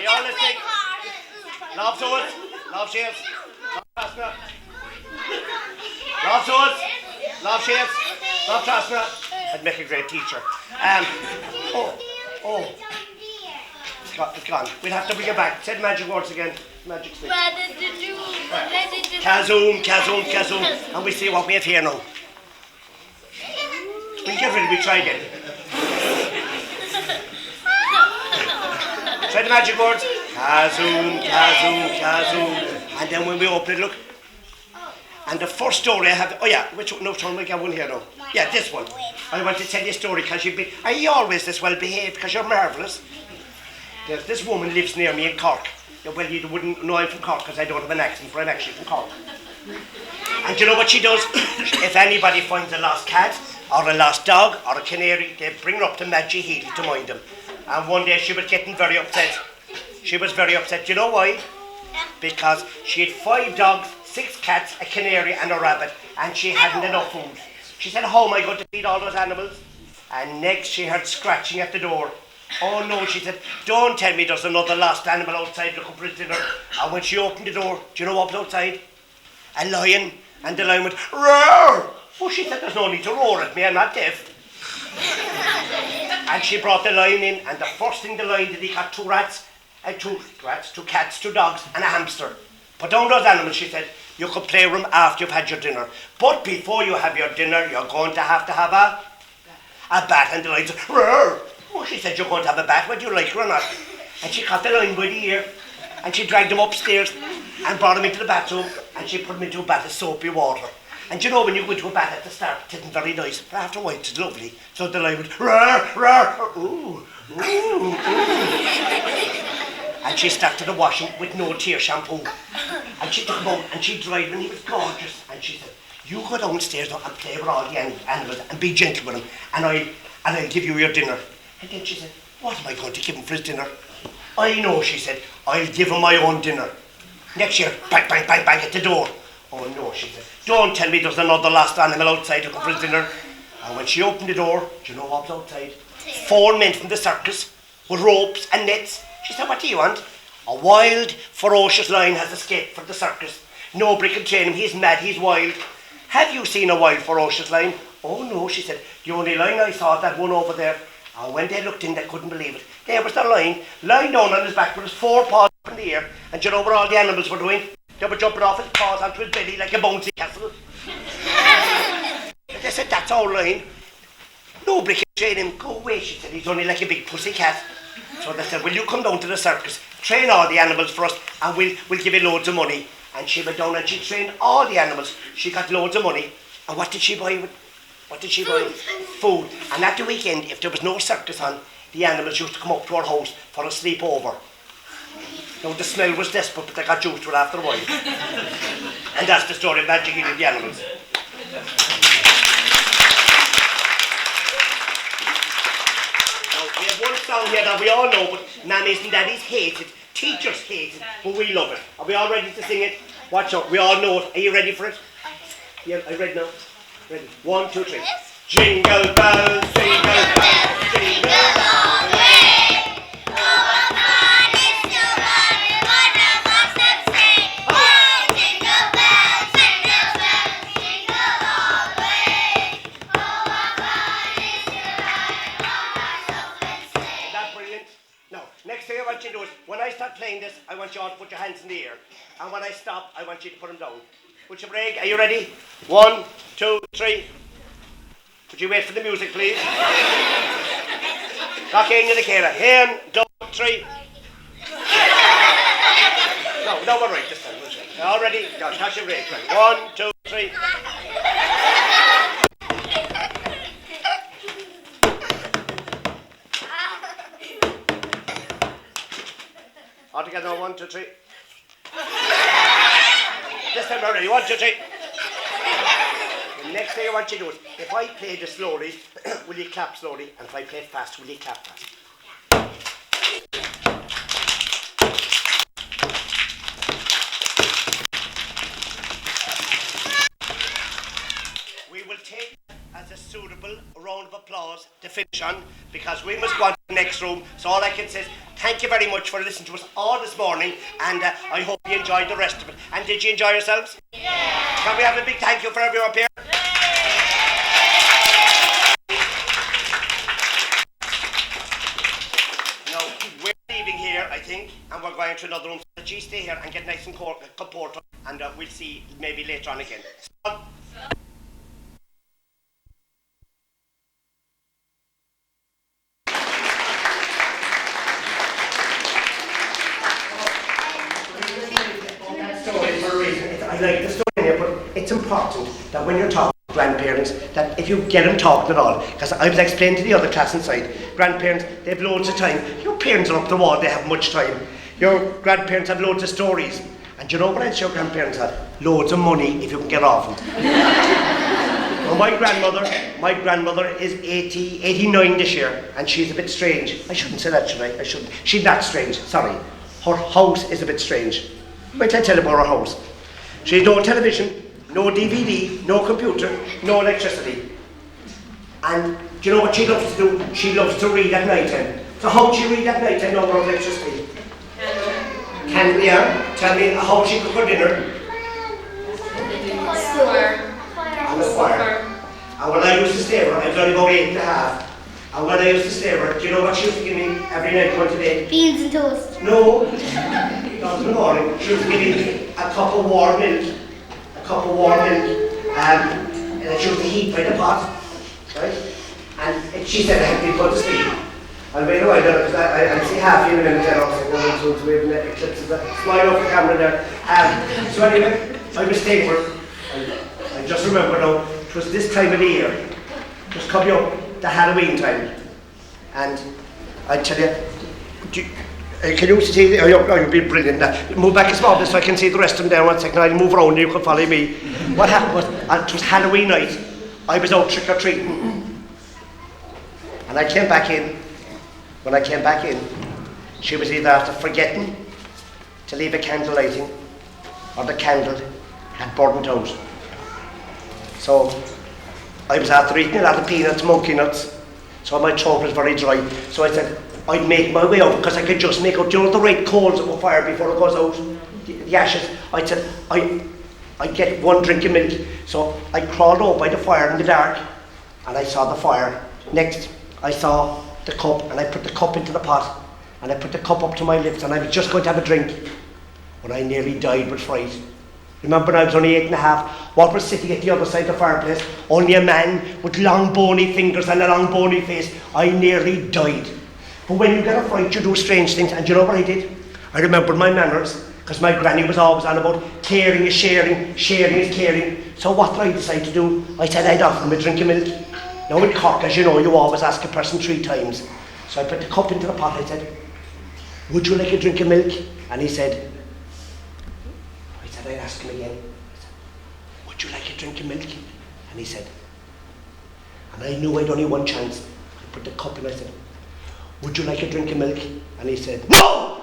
all listening? Love souls, love shapes, love transfer. Love souls, love shapes, love transfer. I'd make a great teacher. It's gone. We'll have to bring it back. Say the magic words again. Magic stick. Kazoom, kazoom, kazoom. And we see what we have here now. We'll get rid of it. Try again. Try the magic words. Kazoom, kazoom, kazoom. And then when we open it, look. And the first story I have, which one? No, Tom, we got one here now. Yeah, this one. I want to tell you a story because are you always this well behaved because you're marvellous? There's this woman lives near me in Cork. Well, you wouldn't know I'm from Cork because I don't have an accent, but I'm actually from Cork. And do you know what she does? If anybody finds a lost cat, or a lost dog, or a canary, they bring her up to Maggie Healy to mind them. And one day she was getting very upset. She was very upset. Do you know why? Because she had 5 dogs, 6 cats, a canary and a rabbit, and she hadn't enough food. She said, how am I going to feed all those animals? And next she heard scratching at the door. Oh no, she said, don't tell me there's another lost animal outside looking for his dinner. And when she opened the door, do you know what was outside? A lion. And the lion went, roar! Oh, she said, there's no need to roar at me, I'm not deaf. And she brought the lion in, and the first thing the lion did, he got 2 rats, 2 cats, 2 dogs, and a hamster. Put down those animals, she said. You could play with them after you've had your dinner. But before you have your dinner, you're going to have a bat. And the lion said, roar! Oh, she said, you're going to have a bat, whether you like her or not. And she caught the lion by the ear, and she dragged him upstairs and brought him into the bathroom, and she put him into a bath of soapy water. And you know, when you go into a bath at the start, it isn't very nice, but after a while, it's lovely. So the lion went, roar, roar, ooh, ooh, ooh. And she started to wash him with no tear shampoo. And she took him out, and she dried him, and he was gorgeous. And she said, you go downstairs now and play with all the animals, and be gentle with him, and I'll give you your dinner. And then she said, what am I going to give him for his dinner? I know, she said, I'll give him my own dinner. Next year, bang, bang, bang, bang at the door. Oh no, she said, don't tell me there's another lost animal outside looking for his dinner. And when she opened the door, do you know what was outside? 4 men from the circus with ropes and nets. She said, what do you want? A wild, ferocious lion has escaped from the circus. Nobody can train him, he's mad, he's wild. Have you seen a wild, ferocious lion? Oh no, she said, the only lion I saw, that one over there. And when they looked in, they couldn't believe it. There was the lion, lying down on his back with his 4 paws up in the air. And you know what all the animals were doing? They were jumping off his paws onto his belly like a bouncy castle. They said, that's our lion. Nobody can train him. Go away, she said, he's only like a big pussy cat. So they said, will you come down to the circus, train all the animals for us, and we'll give you loads of money. And she went down and she trained all the animals. She got loads of money. And what did she buy? What did she buy? Food. And at the weekend, if there was no circus on, the animals used to come up to our house for a sleepover. Now the smell was desperate, but they got used to it after a while. And that's the story of Magic Eating the animals. Now we have one song here that we all know, but Mammies and Daddies hate it. Teachers hate it, but we love it. Are we all ready to sing it? Watch out, we all know it. Are you ready for it? Yeah, are you ready now? Ready? 1, 2, 3. Jingle bells, jingle bells, jingle all the way. Oh, what fun it is to ride in one-horse and sleigh. Oh, jingle bells, jingle all the way. Oh, what fun it is to ride in one-horse and sleigh. Is that brilliant? Now, next thing I want you to do is, when I start playing this, I want you all to put your hands in the air. And when I stop, I want you to put them down. Put your break. Are you ready? 1, 2, 3. Would you wait for the music, please? Lock in the camera. 1, 2, 3. No, we're right this time. All ready? Now, catch your break. Right. 1, 2, 3. All together. 1, 2, 3. This time we're ready. 1, 2, 3. The next thing I want you to do is, if I play this slowly, will you clap slowly? And if I play it fast, will you clap fast? We will take as a suitable round of applause to finish on, because we must go on to the next room. So all I can say is, thank you very much for listening to us all this morning, and I hope you enjoyed the rest of it. And did you enjoy yourselves? Yeah. Can we have a big thank you for everyone up here? Now, we're leaving here, I think, and we're going to another room. So you stay here and get nice and cold, comfort, and we'll see maybe later on again. So, I like the story here, but it's important that when you're talking to grandparents, that if you get them talking at all, because I was explaining to the other class inside, grandparents, they have loads of time. Your parents are up the wall, they have much time. Your grandparents have loads of stories. And you know what else your grandparents have? Loads of money if you can get off them. Well, my grandmother is 89 this year, and she's a bit strange. I shouldn't say that, should I? I shouldn't. She's not strange, sorry. Her house is a bit strange. Wait till I tell you about her house. She has no television, no DVD, no computer, no electricity. And do you know what she loves to do? She loves to read at night time. So how would she read at night time? No more electricity. Candle, yeah. Tell me how she cook her dinner. On the fire. And when I used to stay with her, I was only about 8 and a half. And when I used to stay with her, do you know what she used to give me every night going to bed? Beans and toast. No. That was in the morning. She was giving me a cup of warm milk. And she was heat by the pot. Right? And she said I had to be put to sleep. I'll wait a while there because I'll see half in a minute there. I was like, waving the eclipse. Smile off the camera there. So anyway, I was staying with her. I just remember now, it was this time of the year. It was coming up, the Halloween time. And I tell you, can you see, you've been brilliant now. Move back a small bit so I can see the rest of them there 1 second. I'll move around and you can follow me. What happened was, it was Halloween night. I was out trick-or-treating. And I came back in. When I came back in, she was either after forgetting to leave a candle lighting, or the candle had burned out. So I was after eating a lot of peanuts, monkey nuts, so my throat was very dry. So I said I'd make my way out because I could just make out, you know, the right coals of the fire before it goes out, the ashes. I said I'd get 1 drink of milk. So I crawled out by the fire in the dark, and I saw the fire. Next, I saw the cup, and I put the cup into the pot, and I put the cup up to my lips, and I was just going to have a drink when I nearly died with fright. Remember, when I was only 8 and a half, what was sitting at the other side of the fireplace? Only a man with long bony fingers and a long bony face. I nearly died. But when you get a fright, you do strange things, and you know what I did? I remembered my manners, because my granny was always on about caring is sharing, sharing is caring. So what did I decide to do? I said I'd offer him a drink of milk. Now in Cork, as you know, you always ask a person 3 times. So I put the cup into the pot. I said, would you like a drink of milk? And he said, I'd ask him again, I said, would you like a drink of milk? And he said, and I knew I'd only 1 chance. I put the cup in, I said, would you like a drink of milk? And he said, no!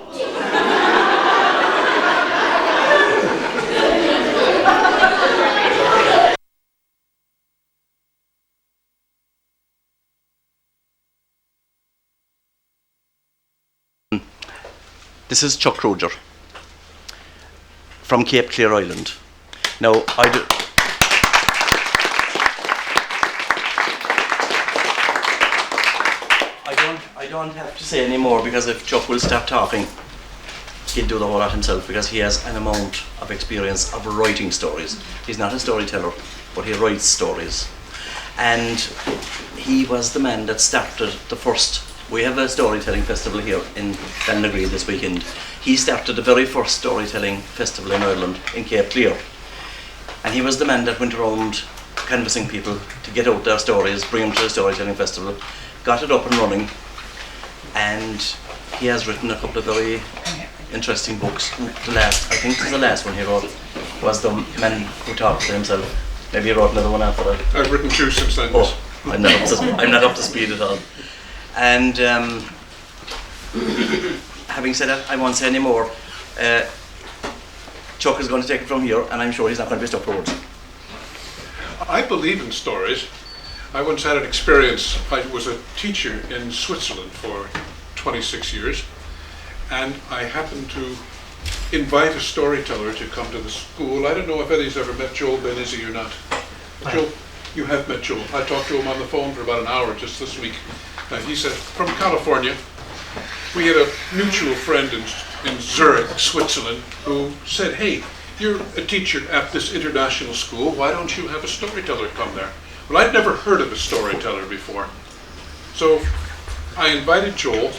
This is Chuck Kruger from Cape Clear Island. Now, I don't have to say any more, because if Chuck will start talking, he'll do the whole lot himself, because he has an amount of experience of writing stories. He's not a storyteller, but he writes stories. And he was the man that started the first. We have a storytelling festival here in Ballinagreed this weekend. He started the very first storytelling festival in Ireland, in Cape Clear. And he was the man that went around canvassing people to get out their stories, bring them to the storytelling festival, got it up and running, and he has written a couple of very interesting books. I think the last one he wrote was The Man Who Talked to Himself. Maybe he wrote another one after that. I've written 2 since then. Oh, I'm not up to speed at all. And having said that, I won't say any more. Chuck is going to take it from here, and I'm sure he's not going to be stuck for words. I believe in stories. I once had an experience. I was a teacher in Switzerland for 26 years, and I happened to invite a storyteller to come to the school. I don't know if Eddie's ever met Joel Benizzi or not. Joel, you have met Joel. I talked to him on the phone for about an hour just this week. He's from California. We had a mutual friend in Zurich, Switzerland, who said, hey, you're a teacher at this international school. Why don't you have a storyteller come there? Well, I'd never heard of a storyteller before. So I invited Joel.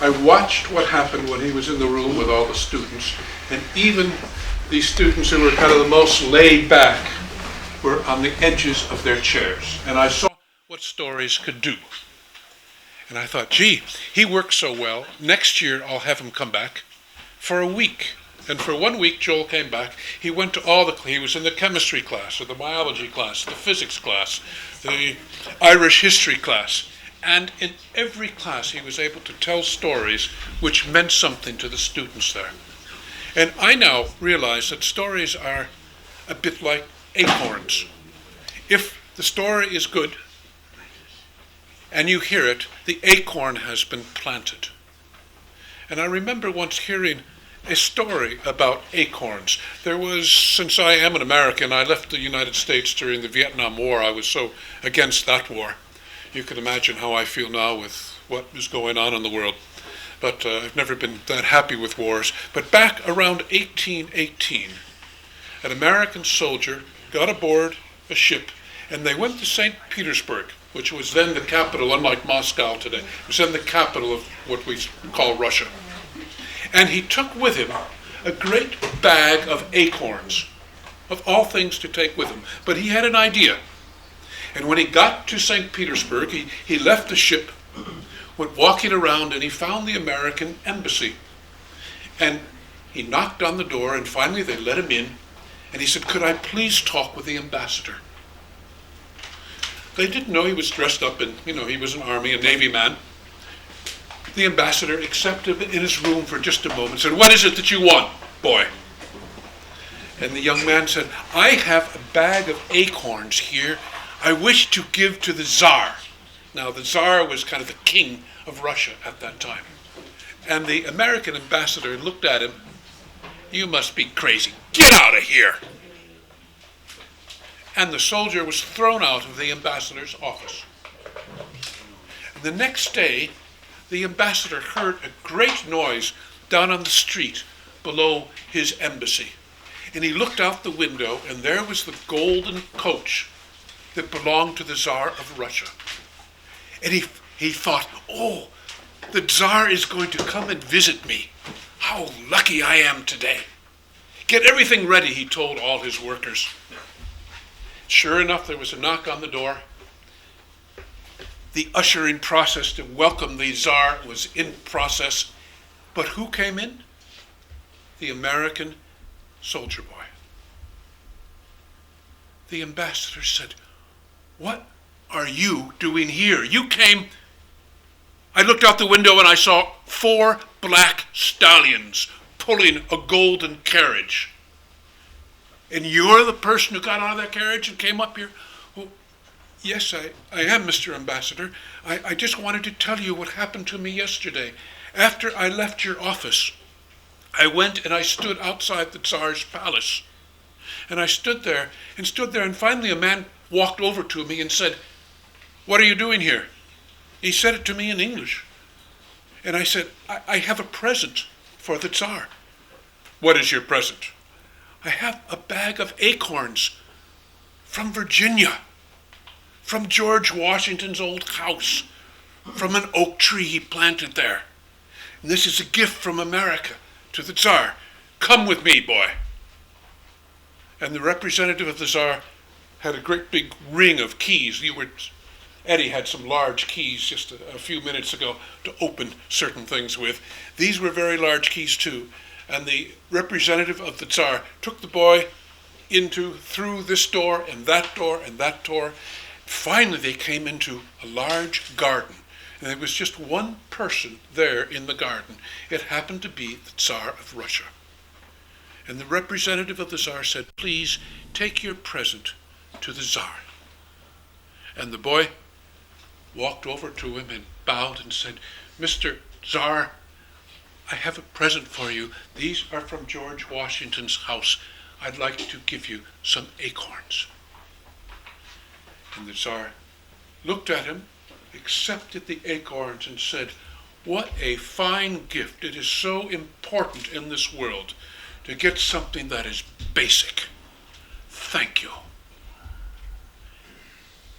I watched what happened when he was in the room with all the students, and even the students who were kind of the most laid back were on the edges of their chairs. And I saw what stories could do. And I thought, gee, he works so well. Next year I'll have him come back for a week. And for 1 week, Joel came back. He went to he was in the chemistry class, or the biology class, the physics class, the Irish history class. And in every class, he was able to tell stories which meant something to the students there. And I now realize that stories are a bit like acorns. If the story is good, and you hear it, the acorn has been planted. And I remember once hearing a story about acorns. There was, since I am an American, I left the United States during the Vietnam War. I was so against that war. You can imagine how I feel now with what is going on in the world. But I've never been that happy with wars. But back around 1818, an American soldier got aboard a ship, and they went to St. Petersburg, which was then the capital, unlike Moscow today. It was then the capital of what we call Russia. And he took with him a great bag of acorns, of all things to take with him. But he had an idea. And when he got to St. Petersburg, he left the ship, went walking around, and he found the American embassy. And he knocked on the door, and finally they let him in. And he said, could I please talk with the ambassador? They didn't know he was dressed up in, he was an army, a navy man. The ambassador accepted him in his room for just a moment and said, what is it that you want, boy? And the young man said, I have a bag of acorns here I wish to give to the Tsar. Now, the Tsar was kind of the king of Russia at that time. And the American ambassador looked at him. You must be crazy. Get out of here. And the soldier was thrown out of the ambassador's office. And the next day, the ambassador heard a great noise down on the street below his embassy. And he looked out the window, and there was the golden coach that belonged to the Tsar of Russia. And he thought, oh, the Tsar is going to come and visit me. How lucky I am today. Get everything ready, he told all his workers. Sure enough, there was a knock on the door. The ushering process to welcome the Tsar was in process. But who came in? The American soldier boy. The ambassador said, what are you doing here? You came. I looked out the window and I saw 4 black stallions pulling a golden carriage. And you're the person who got out of that carriage and came up here? Well, yes, I am, Mr. Ambassador. I just wanted to tell you what happened to me yesterday. After I left your office, I went and I stood outside the Tsar's palace. And I stood there, and finally a man walked over to me and said, what are you doing here? He said it to me in English. And I said, I have a present for the Tsar. What is your present? I have a bag of acorns from Virginia, from George Washington's old house, from an oak tree he planted there. And this is a gift from America to the Tsar. Come with me, boy. And the representative of the Tsar had a great big ring of keys. Eddie had some large keys just a few minutes ago to open certain things with. These were very large keys too. And the representative of the Tsar took the boy through this door and that door and that door. Finally, they came into a large garden. And there was just one person there in the garden. It happened to be the Tsar of Russia. And the representative of the Tsar said, please take your present to the Tsar. And the boy walked over to him and bowed and said, Mr. Tsar, I have a present for you. These are from George Washington's house. I'd like to give you some acorns. And the Tsar looked at him, accepted the acorns, and said, "What a fine gift. It is so important in this world to get something that is basic. Thank you."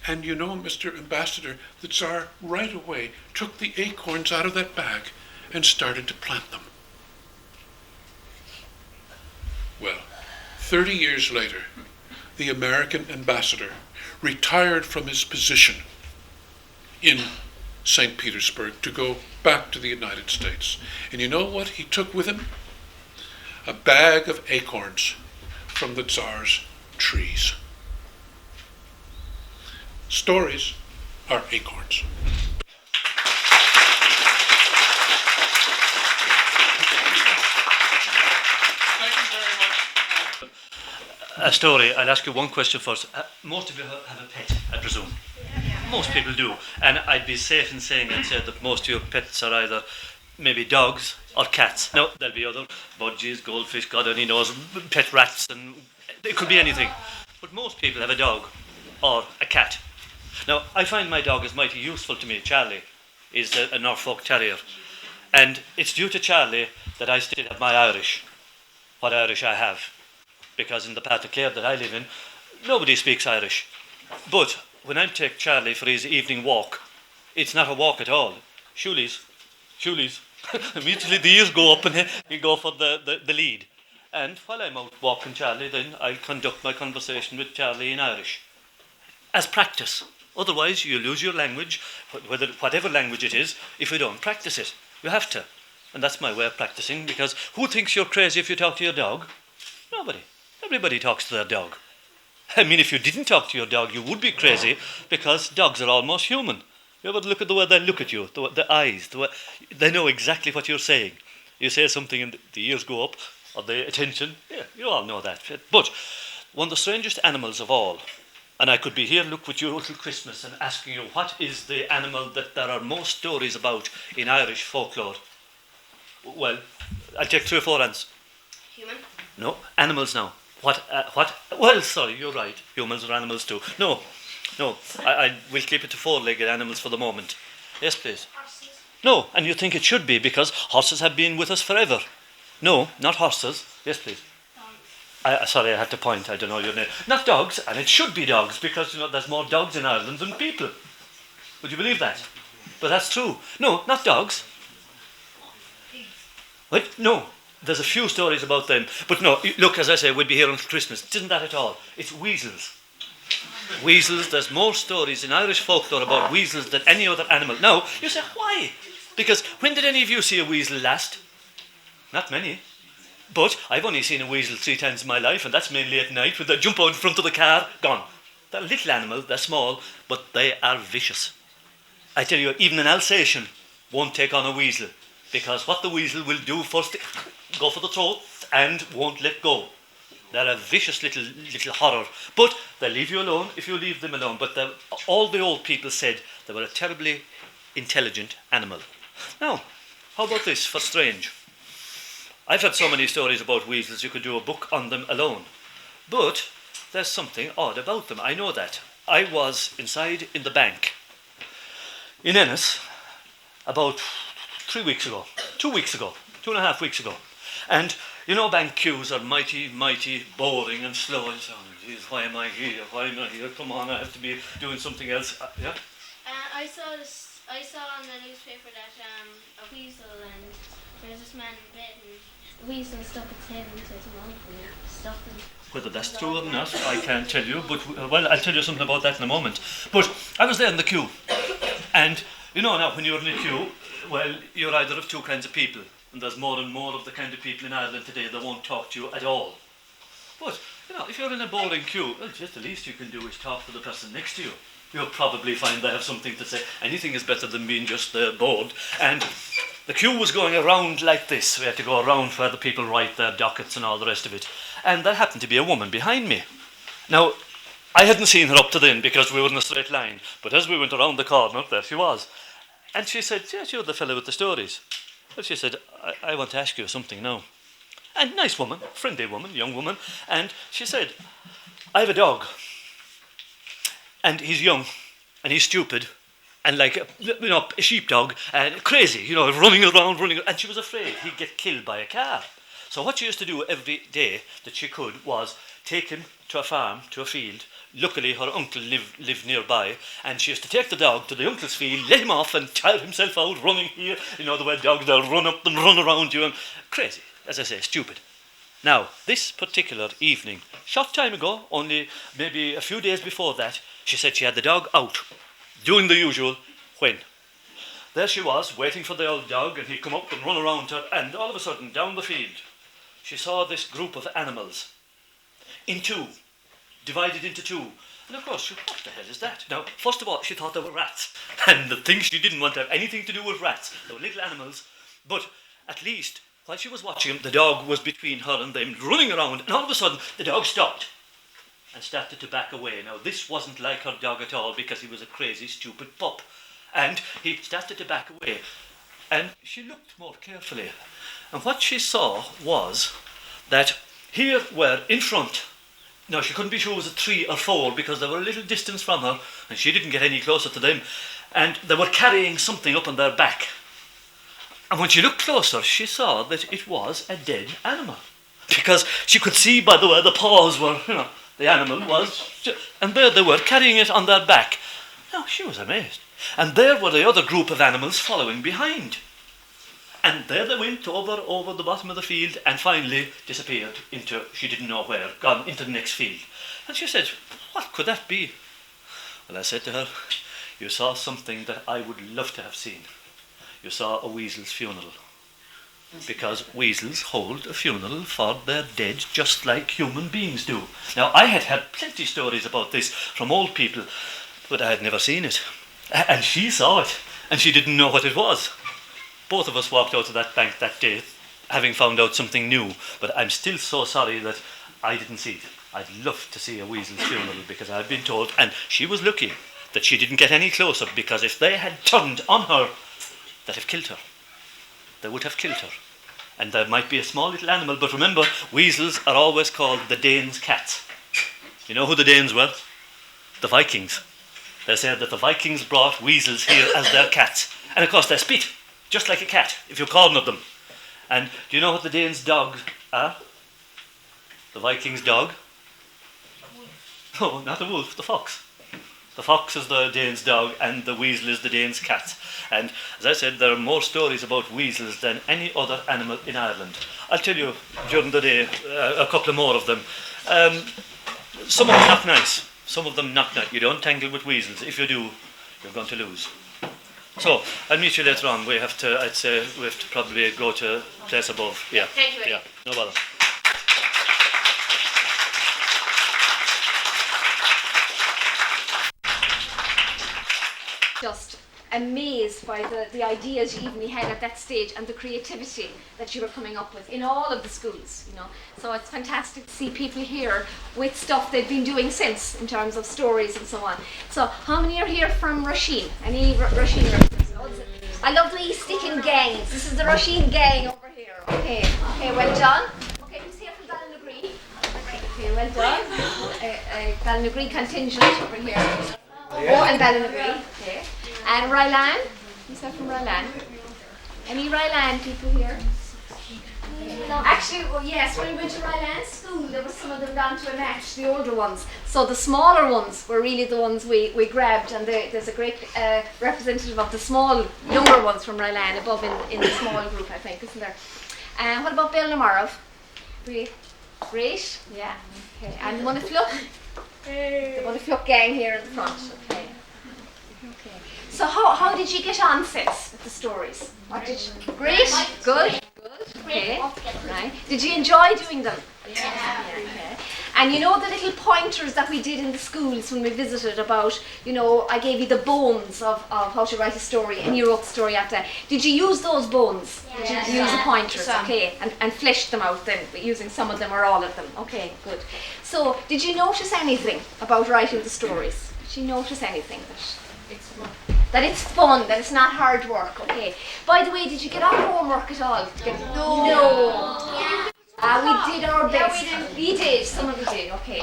And you know, Mr. Ambassador, the Tsar right away took the acorns out of that bag and started to plant them. Well, 30 years later, the American ambassador retired from his position in St. Petersburg to go back to the United States. And you know what he took with him? A bag of acorns from the Tsar's trees. Stories are acorns. Thank you very much. A story. I'll ask you one question first. Most of you have a pet, I presume. Most people do. And I'd be safe in saying I'd say that most of your pets are either maybe dogs or cats. Now, there'll be other budgies, goldfish, God only knows, pet rats, and it could be anything. But most people have a dog or a cat. Now, I find my dog is mighty useful to me. Charlie is a Norfolk Terrier. And it's due to Charlie that I still have my Irish, what Irish I have. Because in the part of Clare that I live in, nobody speaks Irish. But when I take Charlie for his evening walk, it's not a walk at all. Shoelies. Immediately the ears go up and he go for the lead. And while I'm out walking Charlie, then I'll conduct my conversation with Charlie in Irish. As practice. Otherwise, you lose your language, whatever language it is, if you don't practice it. You have to. And that's my way of practicing, because who thinks you're crazy if you talk to your dog? Nobody. Everybody talks to their dog. I mean, if you didn't talk to your dog, you would be crazy, because dogs are almost human. You ever look at the way they look at you, the eyes, they know exactly what you're saying. You say something and the ears go up, or the attention, yeah, you all know that. But one of the strangest animals of all, and I could be here, look with you until Christmas and asking you, what is the animal that there are most stories about in Irish folklore? Well, I'll take 3 or 4 answers. Human? No, animals now. What? Well, sorry, you're right. Humans are animals too. No. I will keep it to 4-legged animals for the moment. Yes, please. Horses? No, and you think it should be, because horses have been with us forever. No, not horses. Yes, please. Sorry, I had to point. I don't know your name. Not dogs, and it should be dogs, because, there's more dogs in Ireland than people. Would you believe that? But that's true. No, not dogs. What? No. There's a few stories about them. But no, look, as I say, we'd be here until Christmas. It isn't that at all. It's weasels. Weasels, there's more stories in Irish folklore about weasels than any other animal. Now, you say, why? Because when did any of you see a weasel last? Not many. But I've only seen a weasel 3 times in my life, and that's mainly at night, when they jump out in front of the car, gone. They're little animals, they're small, but they are vicious. I tell you, even an Alsatian won't take on a weasel, because what the weasel will do first, go for the throat and won't let go. They're a vicious little horror, but they'll leave you alone if you leave them alone. But all the old people said they were a terribly intelligent animal. Now, how about this for strange? I've had so many stories about weasels, you could do a book on them alone. But there's something odd about them, I know that. I was inside in the bank in Ennis about 3 weeks ago, 2 weeks ago, 2.5 weeks ago. And bank queues are mighty boring and slow. And so, geez, why am I here? Come on, I have to be doing something else. Yeah? I saw on the newspaper that a weasel, and there's this man in bed, and the weasel stuck its head into his mouth and stuck him. Whether that's true or not, I can't tell you. But, I'll tell you something about that in a moment. But I was there in the queue. And, now, when you're in the queue, well, you're either of 2 kinds of people. And there's more and more of the kind of people in Ireland today that won't talk to you at all. But, if you're in a boring queue, well, just the least you can do is talk to the person next to you. You'll probably find they have something to say. Anything is better than being just bored. And the queue was going around like this. We had to go around where the people write their dockets and all the rest of it. And there happened to be a woman behind me. Now, I hadn't seen her up to then because we were in a straight line. But as we went around the corner, there she was. And she said, yes, you're the fellow with the stories. Well, she said, I want to ask you something now. And nice woman, friendly woman, young woman. And she said, I have a dog. And he's young. And he's stupid. And like, a sheepdog. And crazy, running around. And she was afraid he'd get killed by a car. So what she used to do every day that she could was take him to a farm, to a field. Luckily, her uncle lived nearby, and she used to take the dog to the uncle's field, let him off, and tire himself out running here. The way dogs, they'll run up and run around you, and crazy, as I say, stupid. Now, this particular evening, short time ago, only maybe a few days before that, she said she had the dog out, doing the usual, when there she was, waiting for the old dog, and he'd come up and run around her, and all of a sudden, down the field, she saw this group of animals, in two, divided into two. And of course, what the hell is that? Now, first of all, she thought they were rats. And the thing she didn't want to have anything to do with rats. They were little animals. But at least, while she was watching them, the dog was between her and them, running around. And all of a sudden, the dog stopped and started to back away. Now, this wasn't like her dog at all, because he was a crazy, stupid pup. And he started to back away. And she looked more carefully. And what she saw was that here were in front. Now, she couldn't be sure it was a 3 or 4 because they were a little distance from her and she didn't get any closer to them. And they were carrying something up on their back. And when she looked closer, she saw that it was a dead animal. Because she could see by the way the paws were, the animal was, and there they were carrying it on their back. Now, she was amazed. And there were the other group of animals following behind. And there they went over the bottom of the field and finally disappeared into, she didn't know where, gone into the next field. And she said, what could that be? Well, I said to her, you saw something that I would love to have seen. You saw a weasel's funeral. Because weasels hold a funeral for their dead just like human beings do. Now, I had plenty of stories about this from old people, but I had never seen it. And she saw it, and she didn't know what it was. Both of us walked out of that bank that day, having found out something new, but I'm still so sorry that I didn't see it. I'd love to see a weasel's funeral because I've been told, and she was lucky that she didn't get any closer, because if they had turned on her, they'd have killed her. They would have killed her. And there might be a small little animal, but remember, weasels are always called the Danes' cats. You know who the Danes were? The Vikings. They said that the Vikings brought weasels here as their cats. And of course they spit, just like a cat, if you cornered of them. And do you know what the Danes' dogs are? The Vikings' dog? No, not a wolf, the fox. The fox is the Danes' dog and the weasel is the Danes' cat. And as I said, there are more stories about weasels than any other animal in Ireland. I'll tell you during the day a couple more of them. Some of them not nice. Some of them not nice. You don't tangle with weasels. If you do, you're going to lose. So, I'll meet you later on. I'd say we have to probably go to place above. Yeah. Thank you. Yeah, no bother. Just amazed by the ideas you even had at that stage and the creativity that you were coming up with in all of the schools, So it's fantastic to see people here with stuff they've been doing since in terms of stories and so on. So how many are here from Roisin? Any Roisin references? I love the sticking gangs. This is the Roisin gang over here. Okay, well done. Okay, who's here from Ballinagree? Okay, well done. Ballinagree contingent over here. Oh, and Ballinagree. Okay. And Rylan. Who's that from Rylan? Any Rylan people here? Actually, yes, when we went to Rylan's school, there were some of them gone to a match, the older ones. So the smaller ones were really the ones we grabbed, and there's a great representative of the small, younger ones from Rylan above in the small group, I think, isn't there? What about Belnamarov? Great, yeah. Okay. And Monifluck? The Monifluck gang here in the front. Okay. So how did you get on since with the stories? Great, good. Okay, right. Did you enjoy doing them? Yeah. Okay. And the little pointers that we did in the schools when we visited about, I gave you the bones of how to write a story and you wrote the story after. Did you use those bones? Yeah. Did you use the pointers? Okay, and flesh them out then, using some of them or all of them. Okay, good. So, did you notice anything about writing the stories? Did you notice anything that... that it's fun, that it's not hard work, okay? By the way, did you get our homework at all? No. We did our best. We did. Some of you did. Okay.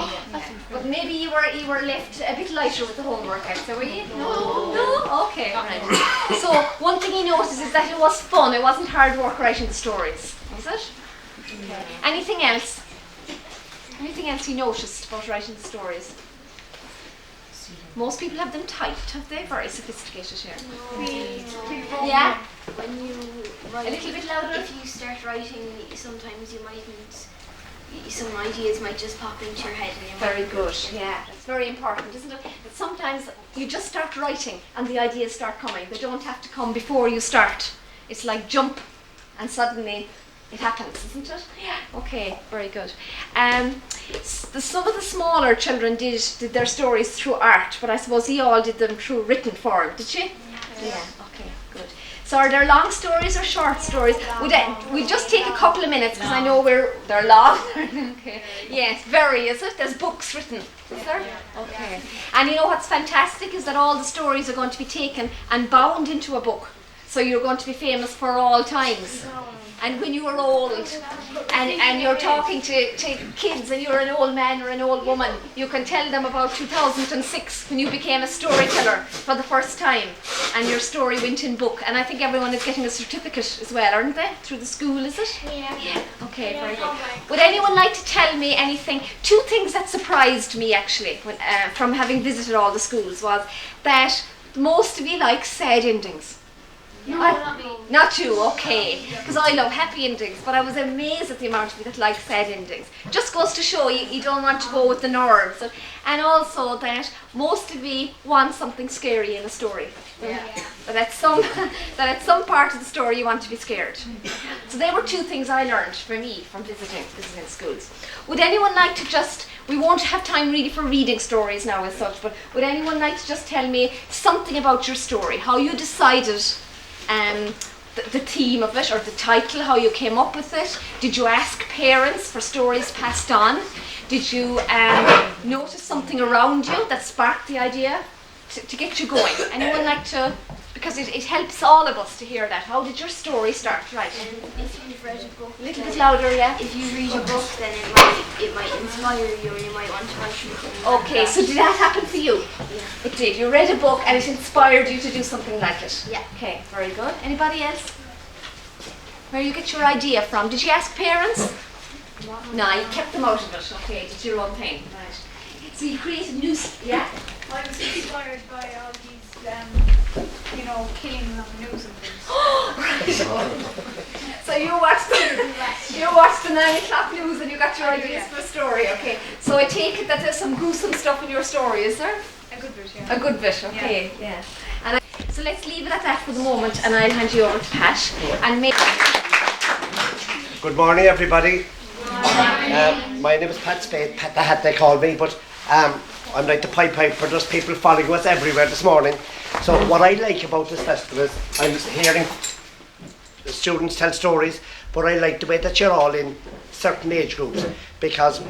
But maybe you were left a bit lighter with the homework. So were you? No. Okay. All right. So one thing you noticed is that it was fun. It wasn't hard work writing the stories. Was it? Okay. Anything else? Anything else you noticed about writing the stories? Most people have them typed, have they? Very sophisticated here. Yeah. When you write, A little bit louder. if you start writing, sometimes you mightn't. Some ideas might just pop into your head. And you Very might good. Yeah, that's very important, isn't it? That sometimes you just start writing and the ideas start coming. They don't have to come before you start. It's like jump, and suddenly it happens, isn't it? Yeah. Okay, very good. Some of the smaller children did their stories through art, but I suppose you all did them through written form, did you? Yeah. Okay, good. So are there long stories or short stories? We'll just take a couple of minutes because I know they're long. Okay. Yes, very, is it? There's books written, is there? Okay. And you know what's fantastic is that all the stories are going to be taken and bound into a book. So you're going to be famous for all times. And when you are old and you're talking to kids and you're an old man or an old woman, you can tell them about 2006 when you became a storyteller for the first time and your story went in book. And I think everyone is getting a certificate as well, aren't they? Through the school, is it? Yeah. Okay, very good. Would anyone like to tell me anything? Two things that surprised me actually when, from having visited all the schools was that most of you like sad endings. No, not me. Not you, okay. Because I love happy endings, but I was amazed at the amount of you that like sad endings. Just goes to show you don't want to go with the norm. So, and also that most of you want something scary in a story. Yeah. That at some part of the story you want to be scared. So they were two things I learned for me from visiting schools. Would anyone like to just, we won't have time really for reading stories now as such, but would anyone like to just tell me something about your story, how you decided the theme of it or the title, how you came up with it? Did you ask parents for stories passed on? Did you notice something around you that sparked the idea to get you going? Anyone like to, because it helps all of us to hear that. How did your story start? Right. If you've read a book, A little bit louder, yeah? if you read a book, then it might inspire you, and you might want to write something. Okay, so did that happen for you? Yeah. It did. You read a book and it inspired you to do something like it? Yeah. Okay, very good. Anybody else? Where you get your idea from? Did you ask parents? No, you kept them out of it. Okay, did your own thing. Right. So you created new... Yeah? I was inspired by all these, killing on the news and things. So you watched the 9 o'clock news and you got your ideas for a story, okay. So I take it that there's some gruesome stuff in your story, is there? A good bit, yeah. A good bit, okay, yeah. And so let's leave it at that for the moment and I'll hand you over to Pat. And Good morning, everybody. My name is Pat Spade, Pat the Hat they call me, but I'm like the Pied Piper. There's people following us everywhere this morning. So what I like about this festival is I'm hearing the students tell stories, but I like the way that you're all in certain age groups, because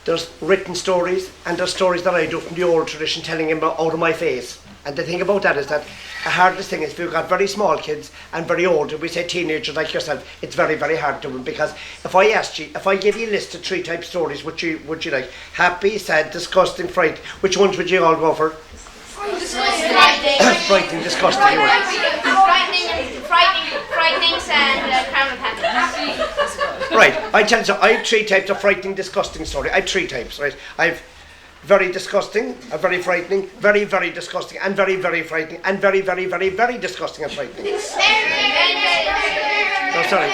there's written stories and there's stories that I do from the old tradition, telling them out of my face. And the thing about that is that the hardest thing is if you've got very small kids and very old, we say teenagers like yourself, it's very, very hard to them, because if I gave you a list of 3 type stories, would you like? Happy, sad, disgusting, frightened. Which ones would you all go for? Frightening, disgusting. Frightening, sad, caramel happy. Right, I tell you so, I have 3 types of frightening, disgusting story. I have 3 types, right? I've very disgusting, a very frightening, very, very disgusting, and very, very frightening, and very, very, very, very disgusting and frightening. Oh, sorry.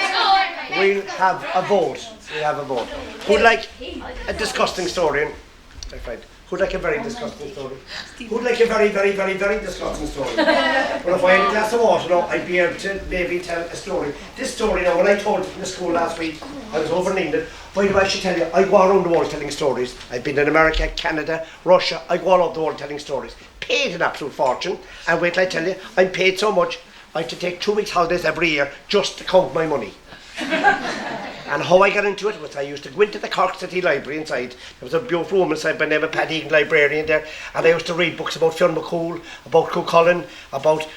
We'll have a vote. Who'd like a disgusting story? Who'd like a very disgusting story? Who'd like a very, very, very, very disgusting story? Well, if I had a glass of water now, I'd be able to maybe tell a story. This story now, when I told it in the school last week, I was over in England. Why do I actually tell you? I go around the world telling stories. I've been in America, Canada, Russia. I go all over the world telling stories. Paid an absolute fortune. And wait till I tell you, I'm paid so much, I have to take 2 weeks holidays every year just to count my money. And how I got into it was I used to go into the Cork City Library inside. There was a beautiful woman inside by the name of Paddy Egan, librarian there, and I used to read books about Fionn McCool, about Cuchulainn, about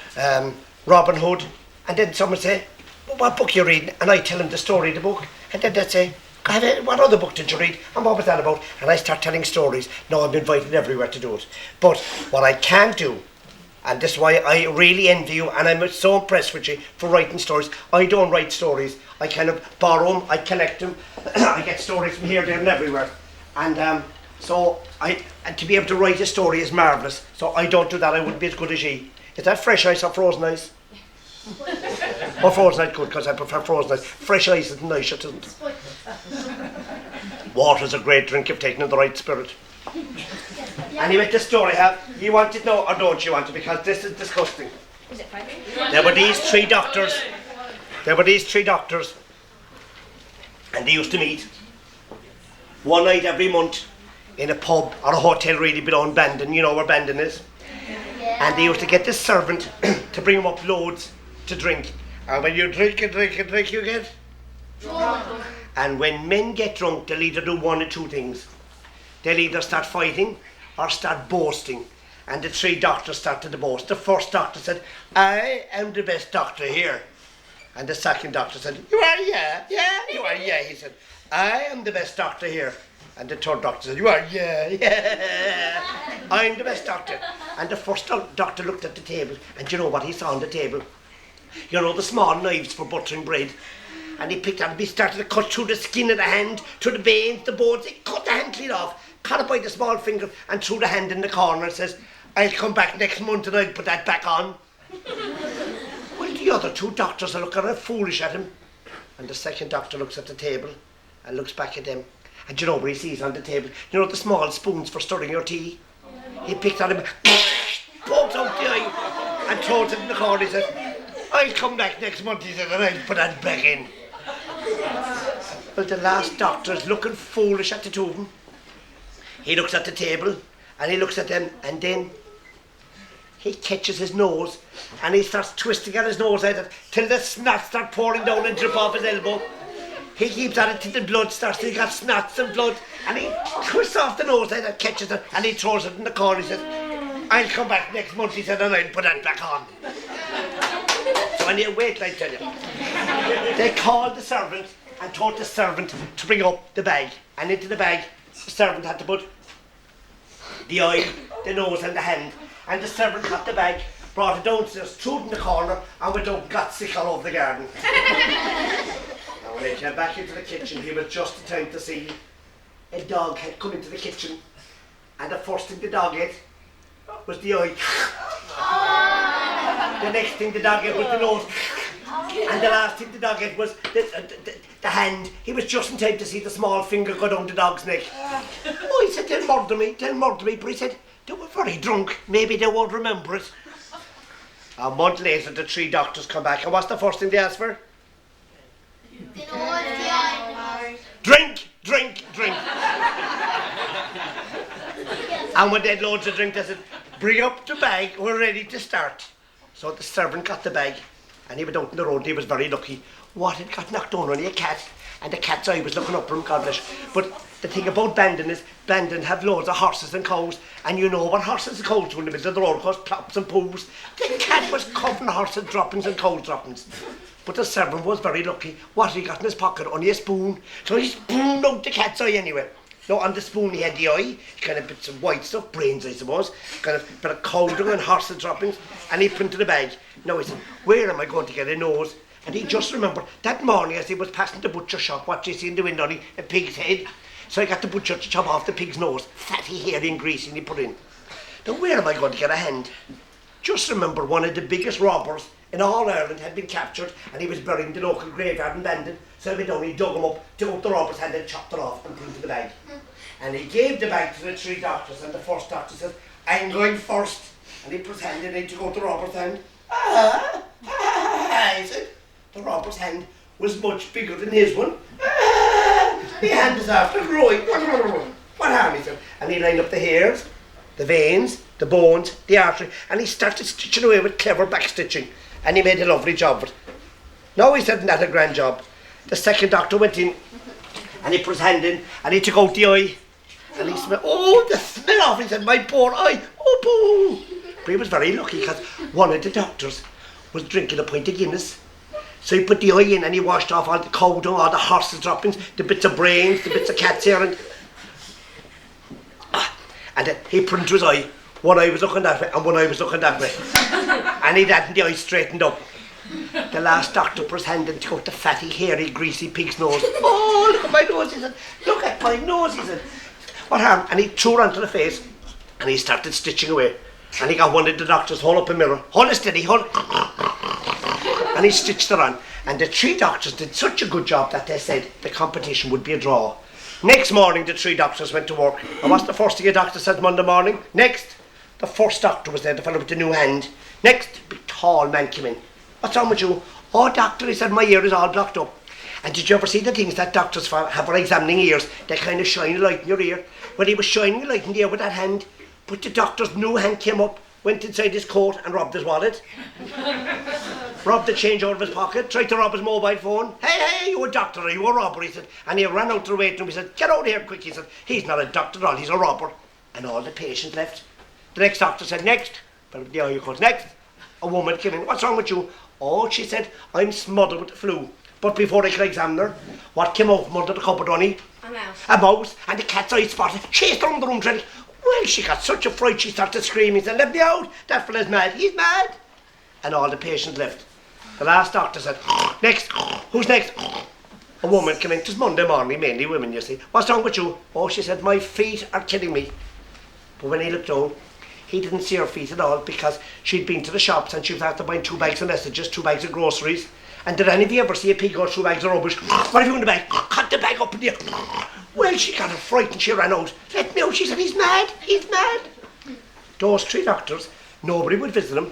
Robin Hood, and then someone would say, well, what book are you reading? And I tell them the story of the book, and then they'd say, what other book did you read? And what was that about? And I start telling stories. Now I'm invited everywhere to do it. But what I can't do, and this is why I really envy you, and I'm so impressed with you for writing stories. I don't write stories. I kind of borrow them, I collect them, I get stories from here, there and everywhere. And and to be able to write a story is marvellous. So I don't do that, I wouldn't be as good as you. Is that fresh ice or frozen ice? Or frozen ice good, because I prefer frozen ice. Fresh ice isn't nice, it isn't. Water's a great drink if taken in the right spirit. Anyway, this story I have, you want it now or don't you want it? Because this is disgusting. Is it Friday? There were these three doctors. And they used to meet one night every month in a pub or a hotel really below Bandon. You know where Bandon is? Yeah. And they used to get this servant to bring them up loads to drink. And when you drink, you get drunk. And when men get drunk, they'll either do one or two things. They'll either start fighting or start boasting. And the three doctors started to boast. The first doctor said, I am the best doctor here. And the second doctor said, you are, yeah, you are, yeah. He said, I am the best doctor here. And the third doctor said, you are, yeah, I'm the best doctor. And the first doctor looked at the table, and you know what he saw on the table? You know, the small knives for buttering bread. And he picked up, he started to cut through the skin of the hand, through the veins, the bones. He cut the hand clean off, cut it by the small finger, and threw the hand in the corner and says, I'll come back next month and I'll put that back on. Well, the other two doctors are looking foolish at him. And the second doctor looks at the table and looks back at them. And you know what he sees on the table? You know the small spoons for stirring your tea? He picked on him, pokes out the eye, and throws it in the corner. He says, I'll come back next month, he said, and I'll put that back in. Well, the last doctor's looking foolish at the two of them. He looks at the table, and he looks at them, and then he catches his nose, and he starts twisting at his nose at it, till the snot starts pouring down and drip off his elbow. He keeps at it till the blood starts, he got snots and blood, and he twists off the nose at it, catches it, and he throws it in the corner. He says, I'll come back next month, he said, and I'll put that back on. So when you wait, I tell you. They called the servant and told the servant to bring up the bag. And into the bag, the servant had to put the eye, the nose and the hand. And the servant got the bag, brought it downstairs, threw it in the corner, and went up and got sick all over the garden. And when he came back into the kitchen, he was just in time to see a dog had come into the kitchen. And the first thing the dog ate was the eye. The next thing the dog ate was the nose. And the last thing the dog ate was the hand. He was just in time to see the small finger go down the dog's neck. Oh, he said, they'll murder me. But he said, they were very drunk. Maybe they won't remember it. A month later, the three doctors come back. And what's the first thing they asked for? The nose, the eye. Drink. And when they had loads of drink, they said, bring up the bag, we're ready to start. So the servant got the bag, and he went out on the road. He was very lucky. What had got knocked down? Only a cat, and the cat's eye was looking up for him, God bless. But the thing about Bandon is, Bandon have loads of horses and cows, and you know what horses and cows do in the middle of the road, cause plops and poos. The cat was covering horses droppings and cows droppings. But the servant was very lucky. What had he got in his pocket? Only a spoon. So he spooned out the cat's eye anyway. No, on the spoon he had the eye, he kind of put some white stuff, brains I suppose, kind of bit of cow dung and horses droppings, and he put into the bag. Now he said, where am I going to get a nose? And he just remembered, that morning as he was passing the butcher shop, what do you see in the window, a pig's head? So he got the butcher to chop off the pig's nose, fatty, hairy and greasy, and he put in. Now where am I going to get a hand? Just remember one of the biggest robbers in all Ireland had been captured, and he was buried in the local graveyard in Bandon. So he went down, he dug him up, took up the robber's hand and chopped it off and put it into the bag. And he gave the bag to the three doctors, and the first doctor said, I'm going first. And he put his hand in and he took out the robber's hand. He said, the robber's hand was much bigger than his one. The hand is after growing. What harm, he said. And he lined up the hairs, the veins, the bones, the artery, and he started stitching away with clever back stitching. And he made a lovely job of it. No, he said, not a grand job. The second doctor went in and he put his hand in and he took out the eye and he smelled, oh, the smell of it. He said, my poor eye, oh, boo. But he was very lucky because one of the doctors was drinking a pint of Guinness. So he put the eye in and he washed off all the cow dung, all the horse's droppings, the bits of brains, the bits of cat's hair, and he put into his eye. One eye was looking that way and one eye was looking that way. And he'd had the eye straightened up. The last doctor put his hand and took out the fatty, hairy, greasy pig's nose. Oh, look at my nose, he said. Look at my nose, he said. What harm? And he threw it onto the face and he started stitching away. And he got one of the doctors, hold up a mirror, hold it steady, hold. And he stitched it on. And the 3 doctors did such a good job that they said the competition would be a draw. Next morning, the 3 doctors went to work. And what's the first thing a doctor said Monday morning? Next. The first doctor was there, the fellow with the new hand. Next, a big tall man came in. What's wrong with you? Oh, doctor, he said, my ear is all blocked up. And did you ever see the things that doctors have for examining ears? They kind of shine a light in your ear. Well, he was shining a light in the ear with that hand. But the doctor's new hand came up, went inside his coat and robbed his wallet. Robbed the change out of his pocket, tried to rob his mobile phone. Hey, you a doctor, are you a robber? He said. And he ran out to the waiting room. He said, get out here quick. He said, he's not a doctor at all, he's a robber. And all the patients left. The next doctor said, next. But the eye calls, next. A woman came in, what's wrong with you? Oh, she said, I'm smothered with the flu. But before I could examine her, what came out from under the cupboard, honey? A mouse. A mouse, and the cat's eye spotted, chased her around the room, Trent. Well, she got such a fright, she started screaming, said, let me out, that fella's mad, he's mad. And all the patients left. The last doctor said, next, who's next? A woman came in, it was Monday morning, mainly women, you see. What's wrong with you? Oh, she said, my feet are killing me. But when he looked down, he didn't see her feet at all because she'd been to the shops and she was after buying 2 bags of messages, 2 bags of groceries. And did any of you ever see a pig go 2 bags of rubbish? What have you in the bag? Cut the bag up in the air. Well, she got a fright and she ran out. Let me out, she said, he's mad, he's mad. Those 3 doctors, nobody would visit them.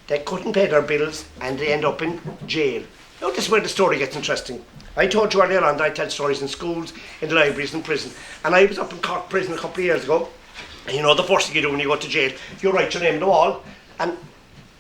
They couldn't pay their bills and they end up in jail. Now this is where the story gets interesting. I told you earlier on that I tell stories in schools, in libraries, in prison. And I was up in Cork prison a couple of years ago. And you know the first thing you do when you go to jail, you write your name on the wall. And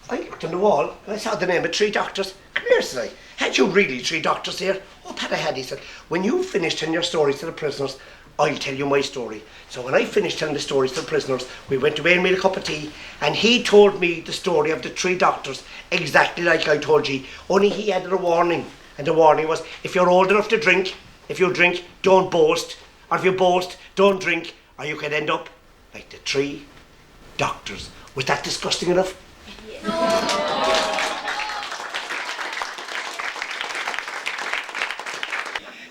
I looked on the wall and I saw the name of 3 doctors. Come here, said I. Had you really 3 doctors here? Oh, Pat, I had. He said, when you finish telling your stories to the prisoners, I'll tell you my story. So when I finished telling the stories to the prisoners, we went away and made a cup of tea, and he told me the story of the 3 doctors, exactly like I told you. Only he added a warning. And the warning was, if you're old enough to drink, if you drink, don't boast. Or if you boast, don't drink, or you could end up like the 3 doctors. Was that disgusting enough?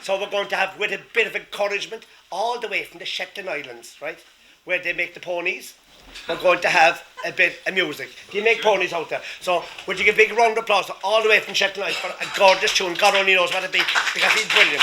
So we're going to have, with a bit of encouragement, all the way from the Shetland Islands, right, where they make the ponies, we're going to have a bit of music. Do you make ponies out there? So would you give a big round of applause all the way from Shetland Islands for a gorgeous tune? God only knows what it be, because he's brilliant.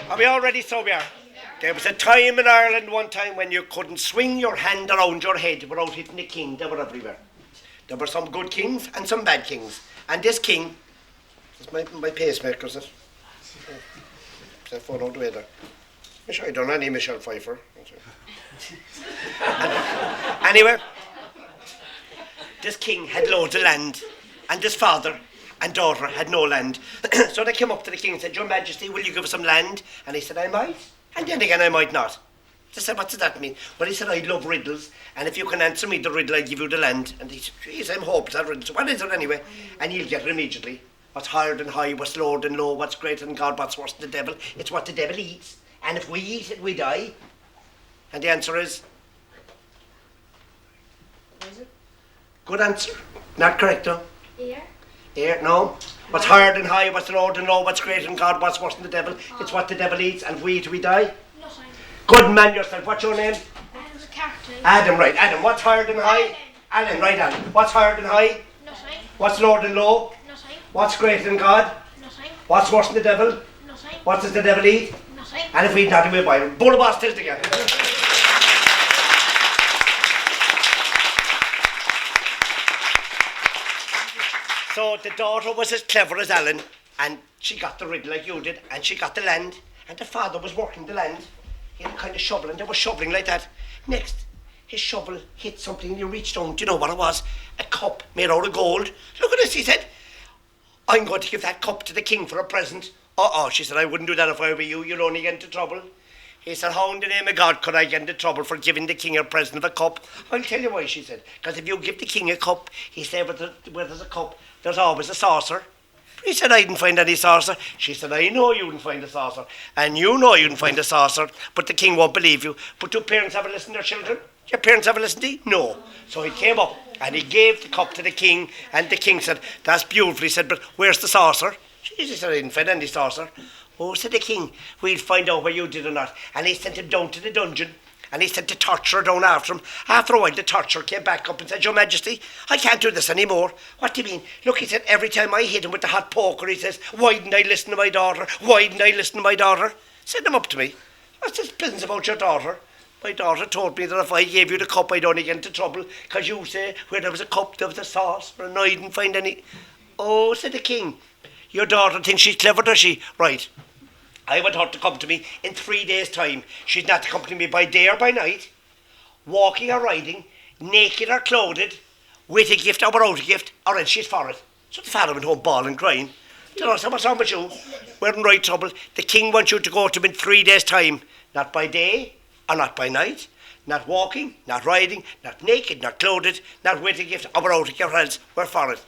Are we all ready? So we are. There was a time in Ireland one time when you couldn't swing your hand around your head without hitting a king. They were everywhere. There were some good kings and some bad kings. And this king, it's my pacemaker, is it? That phone out the way there. I don't know any Michelle Pfeiffer. Anyway, this king had loads of land, and this father and daughter had no land. So they came up to the king and said, Your Majesty, will you give us some land? And he said, I might. And then again, I might not. They said, what does that mean? Well, he said, I love riddles, and if you can answer me the riddle, I'll give you the land. And he said, geez, I'm hoping that riddle. So what is it anyway? And you'll get it immediately. What's higher than high, what's lower than low, what's greater than God, what's worse than the devil? It's what the devil eats. And if we eat it, we die. And the answer is? What is it? Good answer. Not correct, though. Ear. Here, no. What's higher than high, what's lower than low, what's greater than God, what's worse than the devil? It's what the devil eats, and if we eat, we die. Nothing. Good man yourself. What's your name? Adam's a character. Adam, right. Adam, what's higher than high? Alan, right, Alan. What's higher than high? Nothing. What's lower than low? Nothing. What's greater than God? Nothing. What's worse than the devil? Nothing. What does the devil eat? Nothing. And if we eat nothing, we buy him. Bull of us tilt again. So the daughter was as clever as Alan, and she got the riddle like you did, and she got the land, and the father was working the land. He had a kind of shovel, and they were shoveling like that. Next, his shovel hit something, and he reached down. Do you know what it was? A cup made out of gold. Look at this, he said. I'm going to give that cup to the king for a present. She said, I wouldn't do that if I were you. You'll only get into trouble. He said, how in the name of God could I get into trouble for giving the king a present of a cup? I'll tell you why, she said. Because if you give the king a cup, he said, where there's a cup, there's always a saucer. He said, I didn't find any saucer. She said, I know you didn't find a saucer. And you know you didn't find a saucer, but the king won't believe you. But do parents ever listen to their children? Your parents ever listen to you? No. So he came up and he gave the cup to the king, and the king said, that's beautiful. He said, but where's the saucer? She said, I didn't find any saucer. Oh, said the king, we'll find out where you did or not. And he sent him down to the dungeon, and he sent the torturer down after him. After a while, the torturer came back up and said, Your Majesty, I can't do this anymore. What do you mean? Look, he said, every time I hit him with the hot poker, he says, why didn't I listen to my daughter? Why didn't I listen to my daughter? Send him up to me. What's this business about your daughter? My daughter told me that if I gave you the cup, I'd only get into trouble, because you say, where there was a cup, there was a sauce, and I didn't find any. Oh, said the king, your daughter thinks she's clever, does she? Right. I want her to come to me in 3 days' time. She's not to come to me by day or by night, walking or riding, naked or clothed, with a gift or without a gift, or else she's for it. So the father went home bawling, crying. You know, so what's wrong with you? We're in right trouble. The king wants you to go to him in 3 days' time, not by day or not by night, not walking, not riding, not naked, not clothed, not with a gift or without a gift, or else we're for it.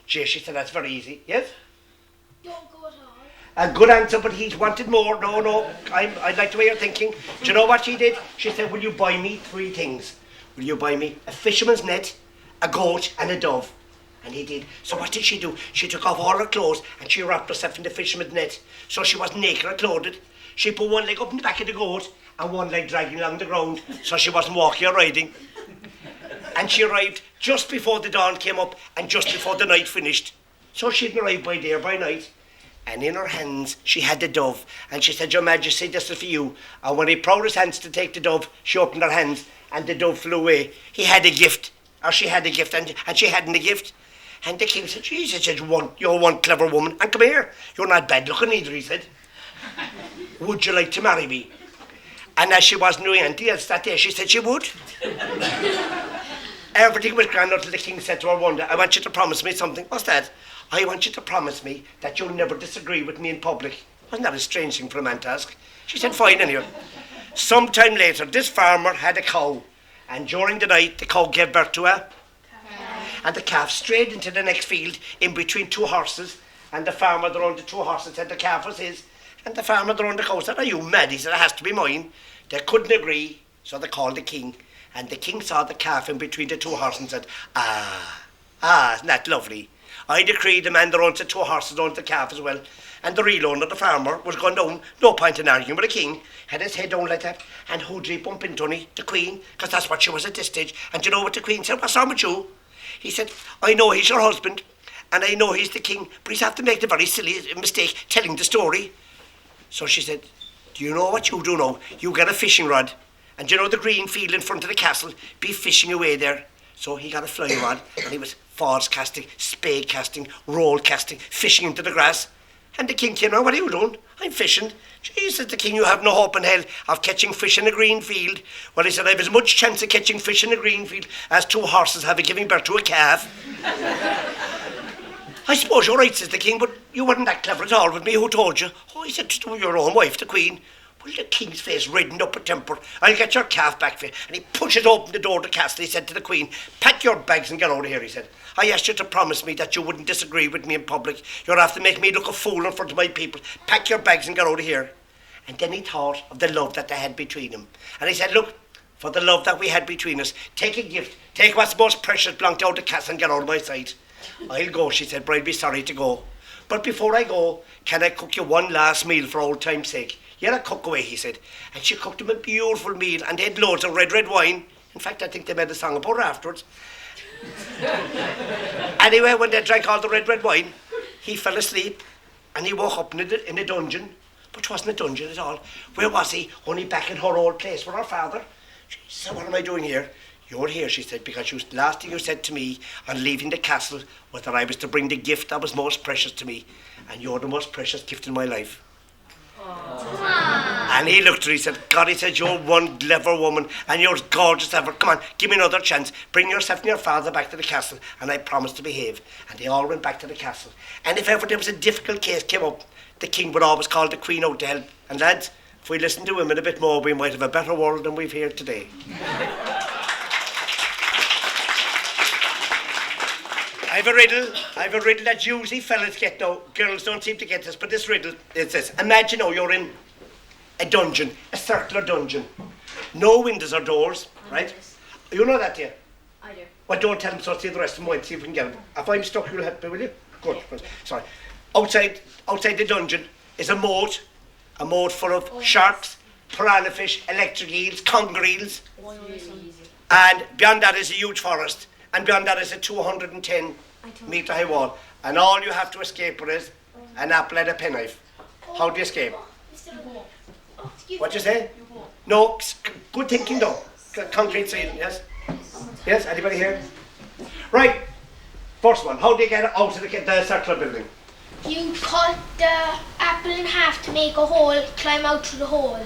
Gee, she said, that's very easy. Yes? Don't go at all. A good answer, but he wanted more. No, I like the way you're thinking. Do you know what she did? She said, will you buy me 3 things? Will you buy me a fisherman's net, a goat and a dove? And he did. So what did she do? She took off all her clothes and she wrapped herself in the fisherman's net. So she wasn't naked or clothed. She put one leg up in the back of the goat and one leg dragging along the ground, so she wasn't walking or riding. And she arrived just before the dawn came up and just before the night finished. So she didn't arrive by day or by night. And in her hands she had the dove, and she said, Your Majesty, this is for you. And when he put his hands to take the dove, she opened her hands and the dove flew away. He had a gift, or she had a gift, and she hadn't a gift. And the king said, Jesus, you're one clever woman, and come here, you're not bad looking either, he said. Would you like to marry me? And as she wasn't doing anything else that day, she said she would. Everything was grand until the king said to her one day, I want you to promise me something. What's that? I want you to promise me that you'll never disagree with me in public. Wasn't that a strange thing for a man to ask? She said, fine, anyway. Sometime later, this farmer had a cow, and during the night, the cow gave birth to a calf. And the calf strayed into the next field in between 2 horses, and the farmer that owned the 2 horses said the calf was his, and the farmer that owned the cow said, are you mad? He said, it has to be mine. They couldn't agree, so they called the king, and the king saw the calf in between the 2 horses and said, isn't that lovely? I decree the man that owns the 2 horses owns the calf as well. And the real owner, the farmer, was gone down. No point in arguing with the king. Had his head down like that. And who did he bump into, honey? The queen, because that's what she was at this stage. And do you know what the queen said? What's wrong with you? He said, I know he's your husband, and I know he's the king, but he's have to make the very silly mistake telling the story. So she said, Do you know what you do now? You get a fishing rod, and you know the green field in front of the castle? Be fishing away there. So he got a fly rod, and he was false casting, spade casting, roll casting, fishing into the grass. And the king came out, what are you doing? I'm fishing. Jesus, the king, you have no hope in hell of catching fish in a green field. Well, he said, I have as much chance of catching fish in a green field as 2 horses have of giving birth to a calf. I suppose you're right, says the king, but you weren't that clever at all with me. Who told you? Oh, he said, to your own wife, the queen. Well, the king's face reddened up a temper. I'll get your calf back for you. And he pushes open the door of the castle. He said to the queen, pack your bags and get out of here, he said. I asked you to promise me that you wouldn't disagree with me in public. You'll have to make me look a fool in front of my people. Pack your bags and get out of here. And then he thought of the love that they had between them. And he said, look, for the love that we had between us, take a gift. Take what's most precious belonged to out of the castle and get out of my sight. I'll go, she said, but I'd be sorry to go. But before I go, can I cook you one last meal for old time's sake? Yeah, cook away, he said. And she cooked him a beautiful meal, and they had loads of red wine. In fact, I think they made a song about it afterwards. Anyway, when they drank all the red wine, he fell asleep, and he woke up in a dungeon. But it wasn't a dungeon at all. Where was he? Only back in her old place with her father. She said, what am I doing here? You're here, she said, because the last thing you said to me on leaving the castle was that I was to bring the gift that was most precious to me. And you're the most precious gift in my life. And he looked at her, he said, God, he said, you're one clever woman and you're gorgeous ever. Come on, give me another chance. Bring yourself and your father back to the castle and I promise to behave. And they all went back to the castle. And if ever there was a difficult case came up, the king would always call the queen out to help. And lads, if we listen to women a bit more, we might have a better world than we've here today. I have a riddle that usually fellas get now. Girls don't seem to get this, but this riddle is this. Imagine you're in a dungeon, a circular dungeon. No windows or doors, right? You know that, yeah? I do. Well, don't tell them, so I'll see the rest of them won't see if we can get them. If I'm stuck, you'll help me, will you? Good. Sorry. Outside the dungeon is a moat full of sharks, piranha fish, electric eels, conger eels. And beyond that is a huge forest. And beyond that is a 210-metre high wall. And all you have to escape with is an apple and a penknife. How do you escape? What do you say? No, good thinking though. Concrete scene, yes? Yes, anybody here? Right, first one. How do you get out of the circular building? You cut the apple in half to make a hole, climb out through the hole.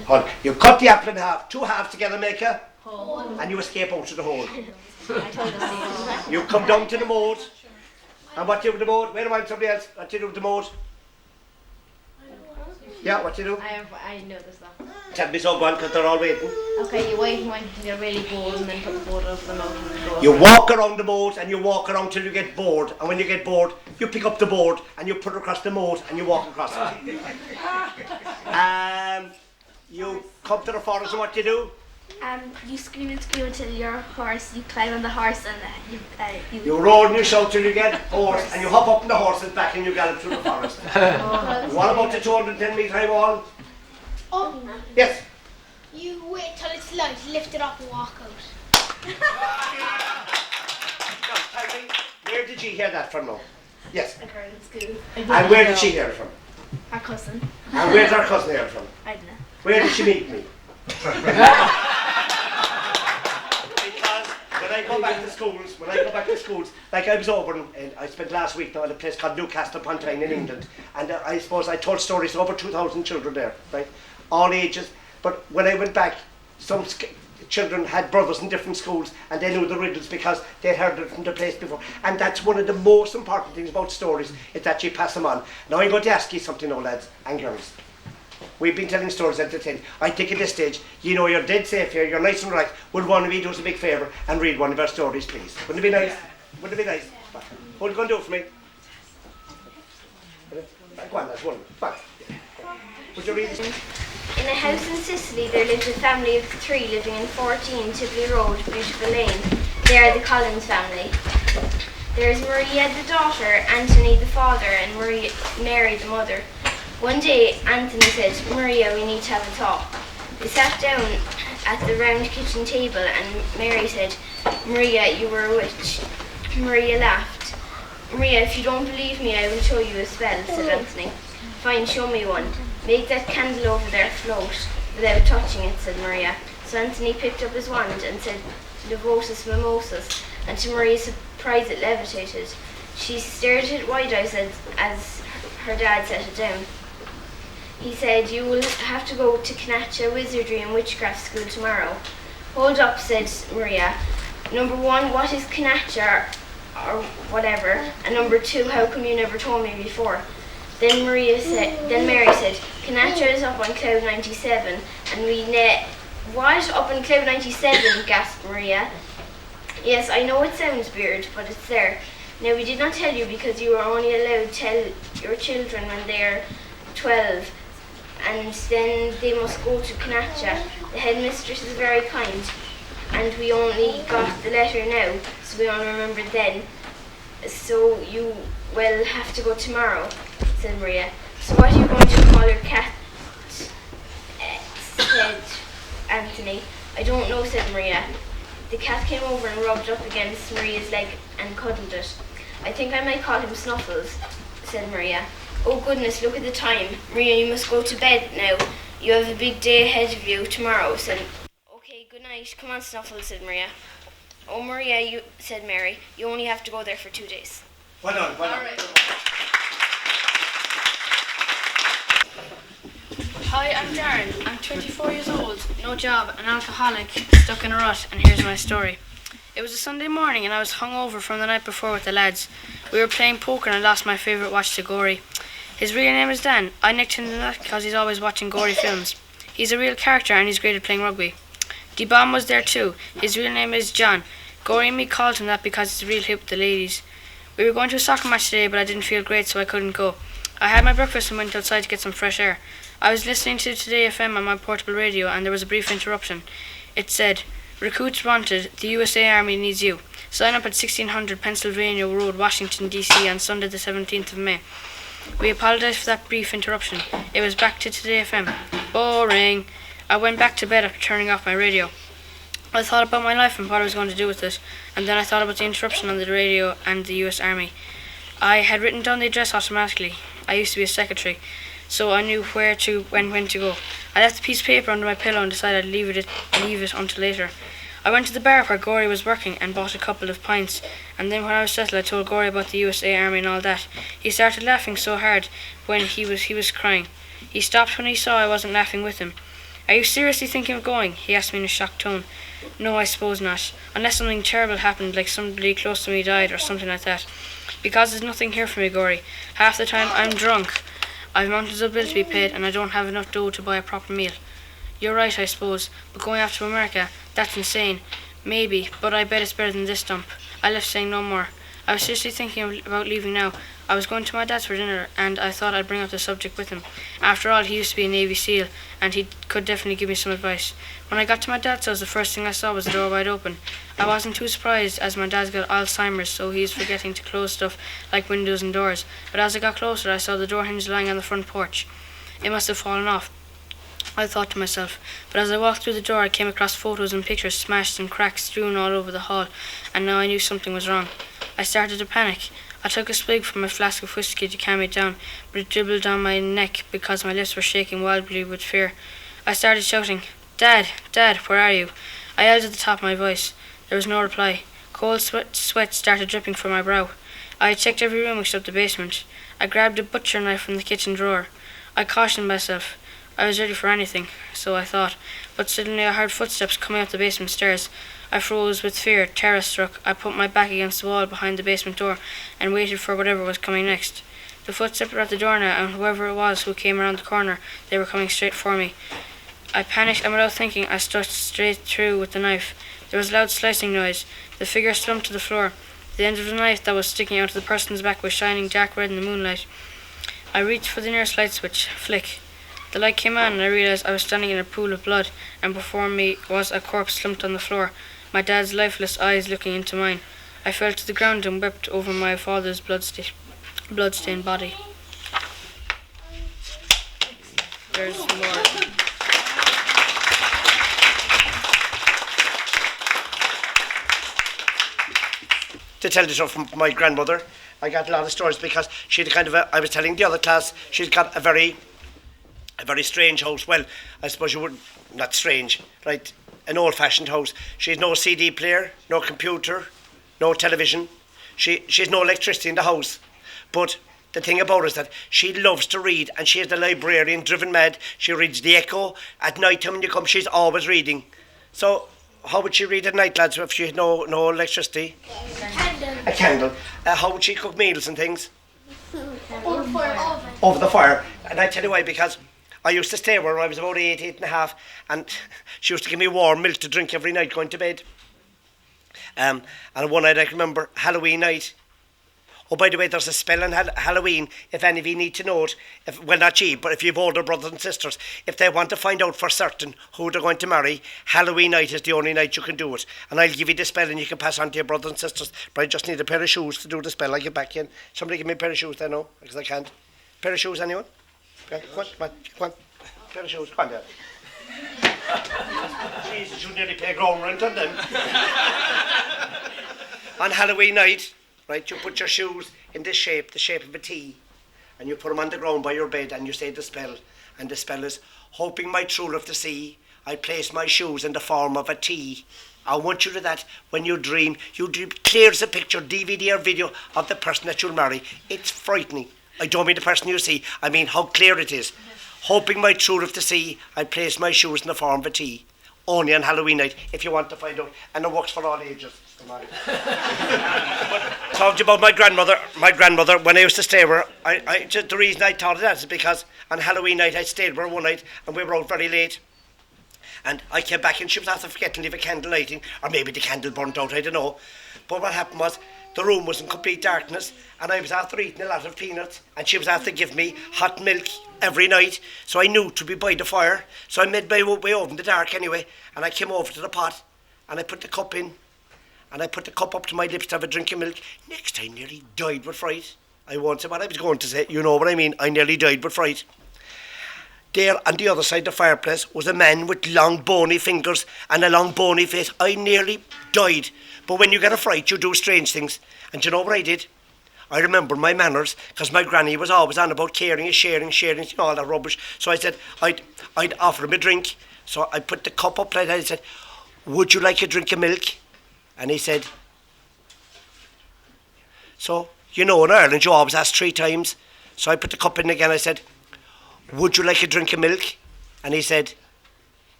You cut the apple in half, 2 halves together make a Hole. and you escape out of the hole. You come down to the moat. And what do you do with the moat? Wait a minute, somebody else. What do you do with the moat? Yeah, what do you do? I know this stuff. Tell me so, go on, because they're all waiting. Okay, you wait until you're really bored and then put the board over the moat and go. You walk around the moat and you walk around till you get bored. And when you get bored, you pick up the board and you put it across the moat and you walk across it. You come to the forest and what do you do? You scream and scream until your horse, you climb on the horse and You roar and you shout till you get horse and you hop up on the horse's back and you gallop through the forest. What about the 210-metre high wall? Oh, Yes. you wait till it's light, lift it up and walk out. Now, tell me, where did you hear that from now? Yes. I heard in school. And where did she hear it from? Our cousin. And where did our cousin hear it from? I don't know. Where did she meet me? Because when I go back to schools, like I was over and I spent last week now at a place called Newcastle upon Tyne in England, and I suppose I told stories to over 2,000 children there, right, all ages. But when I went back, some children had brothers in different schools and they knew the riddles because they'd heard it from the place before. And that's one of the most important things about stories, is that you pass them on. Now I'm going to ask you something now, lads and girls. We've been telling stories at the time. I think at this stage, you know you're dead safe here, you're nice and relaxed. Would one of you do us a big favour and read one of our stories, please? Wouldn't it be nice? Wouldn't it be nice? What are you going to do for me? Go on, that's one. Would you read this? In a house in Sicily, there lived a family of 3 living in 14 Tivoli Road, Beautiful Lane. They are the Collins family. There is Maria the daughter, Anthony the father, and Mary the mother. One day, Anthony said, Maria, we need to have a talk. They sat down at the round kitchen table and Mary said, Maria, you were a witch. Maria laughed. Maria, if you don't believe me, I will show you a spell, said Anthony. Fine, show me one. Make that candle over there float without touching it, said Maria. So Anthony picked up his wand and said, Levosus mimosas, and to Maria's surprise it levitated. She stared at it wide-eyed as her dad set it down. He said, you will have to go to Knatcha Wizardry and Witchcraft School tomorrow. Hold up, said Maria. Number 1, what is Knatcha or whatever? And number 2, how come you never told me before? Then Mary said, Knatcha is up on cloud 97 and we what? Up on cloud 97, gasped Maria. Yes, I know it sounds weird, but it's there. Now we did not tell you because you are only allowed to tell your children when they are 12. And then they must go to Knatcha. The headmistress is very kind, and we only got the letter now, so we only remembered then. So you will have to go tomorrow, said Maria. So what are you going to call your cat? Said Anthony. I don't know, said Maria. The cat came over and rubbed up against Maria's leg and cuddled it. I think I might call him Snuffles, said Maria. Oh goodness, look at the time. Maria, you must go to bed now. You have a big day ahead of you tomorrow, said... Okay, good night. Come on, Snuffles, said Maria. Oh, Maria, said Mary, you only have to go there for 2 days. Well done. Hi, I'm Darren. I'm 24 years old, no job, an alcoholic, stuck in a rut, and here's my story. It was a Sunday morning and I was hungover from the night before with the lads. We were playing poker and I lost my favourite watch to Gory. His real name is Dan. I nicked him that because he's always watching gory films. He's a real character and he's great at playing rugby. D-Bomb was there too. His real name is John. Gory and me called him that because he's real hip with the ladies. We were going to a soccer match today but I didn't feel great so I couldn't go. I had my breakfast and went outside to get some fresh air. I was listening to Today FM on my portable radio and there was a brief interruption. It said, Recruits wanted, the USA Army needs you. Sign up at 1600 Pennsylvania Road, Washington DC on Sunday the 17th of May. We apologise for that brief interruption. It was back to Today FM. Boring. I went back to bed after turning off my radio. I thought about my life and what I was going to do with it, and then I thought about the interruption on the radio and the US Army. I had written down the address automatically. I used to be a secretary, so I knew where to when to go. I left a piece of paper under my pillow and decided I'd leave it until later. I went to the bar where Gory was working and bought a couple of pints, and then when I was settled I told Gory about the USA Army and all that. He started laughing so hard when he was crying. He stopped when he saw I wasn't laughing with him. Are you seriously thinking of going? He asked me in a shocked tone. No, I suppose not. Unless something terrible happened, like somebody close to me died or something like that. Because there's nothing here for me, Gory. Half the time I'm drunk. I've mountains of bill to be paid and I don't have enough dough to buy a proper meal. You're right, I suppose, but going off to America, that's insane. Maybe, but I bet it's better than this dump. I left saying no more. I was seriously thinking about leaving now. I was going to my dad's for dinner and I thought I'd bring up the subject with him. After all, he used to be a Navy SEAL and he could definitely give me some advice. When I got to my dad's house, the first thing I saw was the door wide open. I wasn't too surprised as my dad's got Alzheimer's, so he's forgetting to close stuff like windows and doors. But as I got closer, I saw the door hinge lying on the front porch. It must have fallen off, I thought to myself, but as I walked through the door I came across photos and pictures smashed and cracks strewn all over the hall, and now I knew something was wrong. I started to panic. I took a swig from a flask of whiskey to calm me down, but it dribbled down my neck because my lips were shaking wildly with fear. I started shouting, Dad, Dad, where are you? I yelled at the top of my voice. There was no reply. Cold sweat started dripping from my brow. I had checked every room except the basement. I grabbed a butcher knife from the kitchen drawer. I cautioned myself. I was ready for anything, so I thought, but suddenly I heard footsteps coming up the basement stairs. I froze with fear, terror struck. I put my back against the wall behind the basement door and waited for whatever was coming next. The footsteps were at the door now, and whoever it was who came around the corner, they were coming straight for me. I panicked, and without thinking, I struck straight through with the knife. There was a loud slicing noise. The figure slumped to the floor. The end of the knife that was sticking out of the person's back was shining dark red in the moonlight. I reached for the nearest light switch. Flick. The light came on and I realised I was standing in a pool of blood, and before me was a corpse slumped on the floor, my dad's lifeless eyes looking into mine. I fell to the ground and wept over my father's blood-stained body. There's more. To tell the story from my grandmother, I got a lot of stories because she'd kind of I was telling the other class, she's got a very a very strange house. Well, I suppose you wouldn't, not strange, right? An old-fashioned house. She has no CD player, no computer, no television. She has no electricity in the house. But the thing about it is that she loves to read, and she is the librarian driven mad. She reads the Echo. At night time when you come, she's always reading. So how would she read at night, lads, if she had no electricity? A candle. How would she cook meals and things? Over the fire. And I tell you why, because I used to stay with her when I was about 8 and a half, and she used to give me warm milk to drink every night going to bed. And one night I can remember Halloween night. Oh, by the way, there's a spell on Halloween, if any of you need to know it. Well, not you, but if you have older brothers and sisters, if they want to find out for certain who they're going to marry, Halloween night is the only night you can do it. And I'll give you the spell and you can pass on to your brothers and sisters. But I just need a pair of shoes to do the spell. I'll get back in. Somebody give me a pair of shoes there now, because I can't. Pair of shoes, anyone? Yeah, come on. Pair of shoes, come on, Dad. Jesus, you nearly pay ground rent on them. On Halloween night, right, you put your shoes in this shape, the shape of a T, and you put them on the ground by your bed and you say the spell. And the spell is, hoping my true love to see, I place my shoes in the form of a T. I want you to do that when you dream clear as a picture, DVD or video of the person that you'll marry. It's frightening. I don't mean the person you see, I mean how clear it is. Hoping my true love to see, I place my shoes in the form of a T. Only on Halloween night, if you want to find out. And it works for all ages. But talked about my grandmother, when I used to stay with her, just the reason I thought of that is because on Halloween night I stayed with her one night and we were out very late. And I came back and she was after forgetting to leave a candle lighting, or maybe the candle burnt out, I don't know. But what happened was, the room was in complete darkness and I was after eating a lot of peanuts and she was after giving me hot milk every night, so I knew to be by the fire. So I made my way over in the dark anyway, and I came over to the pot and I put the cup in and I put the cup up to my lips to have a drink of milk. Next I nearly died with fright. I won't say what I was going to say, you know what I mean. I nearly died with fright. There on the other side of the fireplace was a man with long bony fingers and a long bony face. I nearly died. But when you get a fright, you do strange things. And you know what I did? I remember my manners, because my granny was always on about caring and sharing, you know, all that rubbish. So I said, I'd offer him a drink. So I put the cup up like that. I said, would you like a drink of milk? And he said, so, you know, in Ireland, you always ask 3 times. So I put the cup in again. I said, would you like a drink of milk? And he said,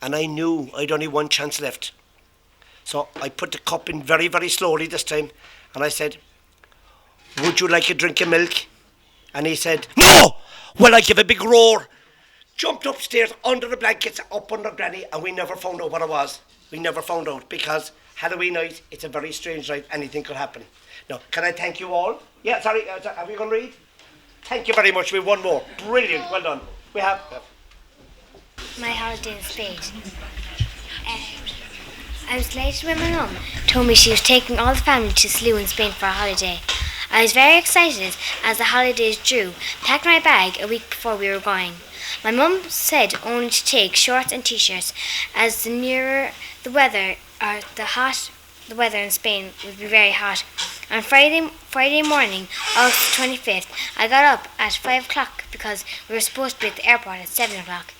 and I knew I'd only one chance left. So I put the cup in very, very slowly this time. And I said, would you like a drink of milk? And he said, no! Well, I gave a big roar, jumped upstairs under the blankets, up under Granny, and we never found out what it was. We never found out, because Halloween night, it's a very strange night. Anything could happen. Now, can I thank you all? Yeah, sorry, are we going to read? Thank you very much. We have one more. Brilliant, well done. We have... My holiday in Spain. I was delighted when my mum told me she was taking all the family to Slough in Spain for a holiday. I was very excited as the holidays drew, packed my bag a week before we were going. My mum said only to take shorts and t-shirts, as the nearer the weather, the weather in Spain would be very hot. On Friday morning, August 25th, I got up at 5 o'clock because we were supposed to be at the airport at 7 o'clock.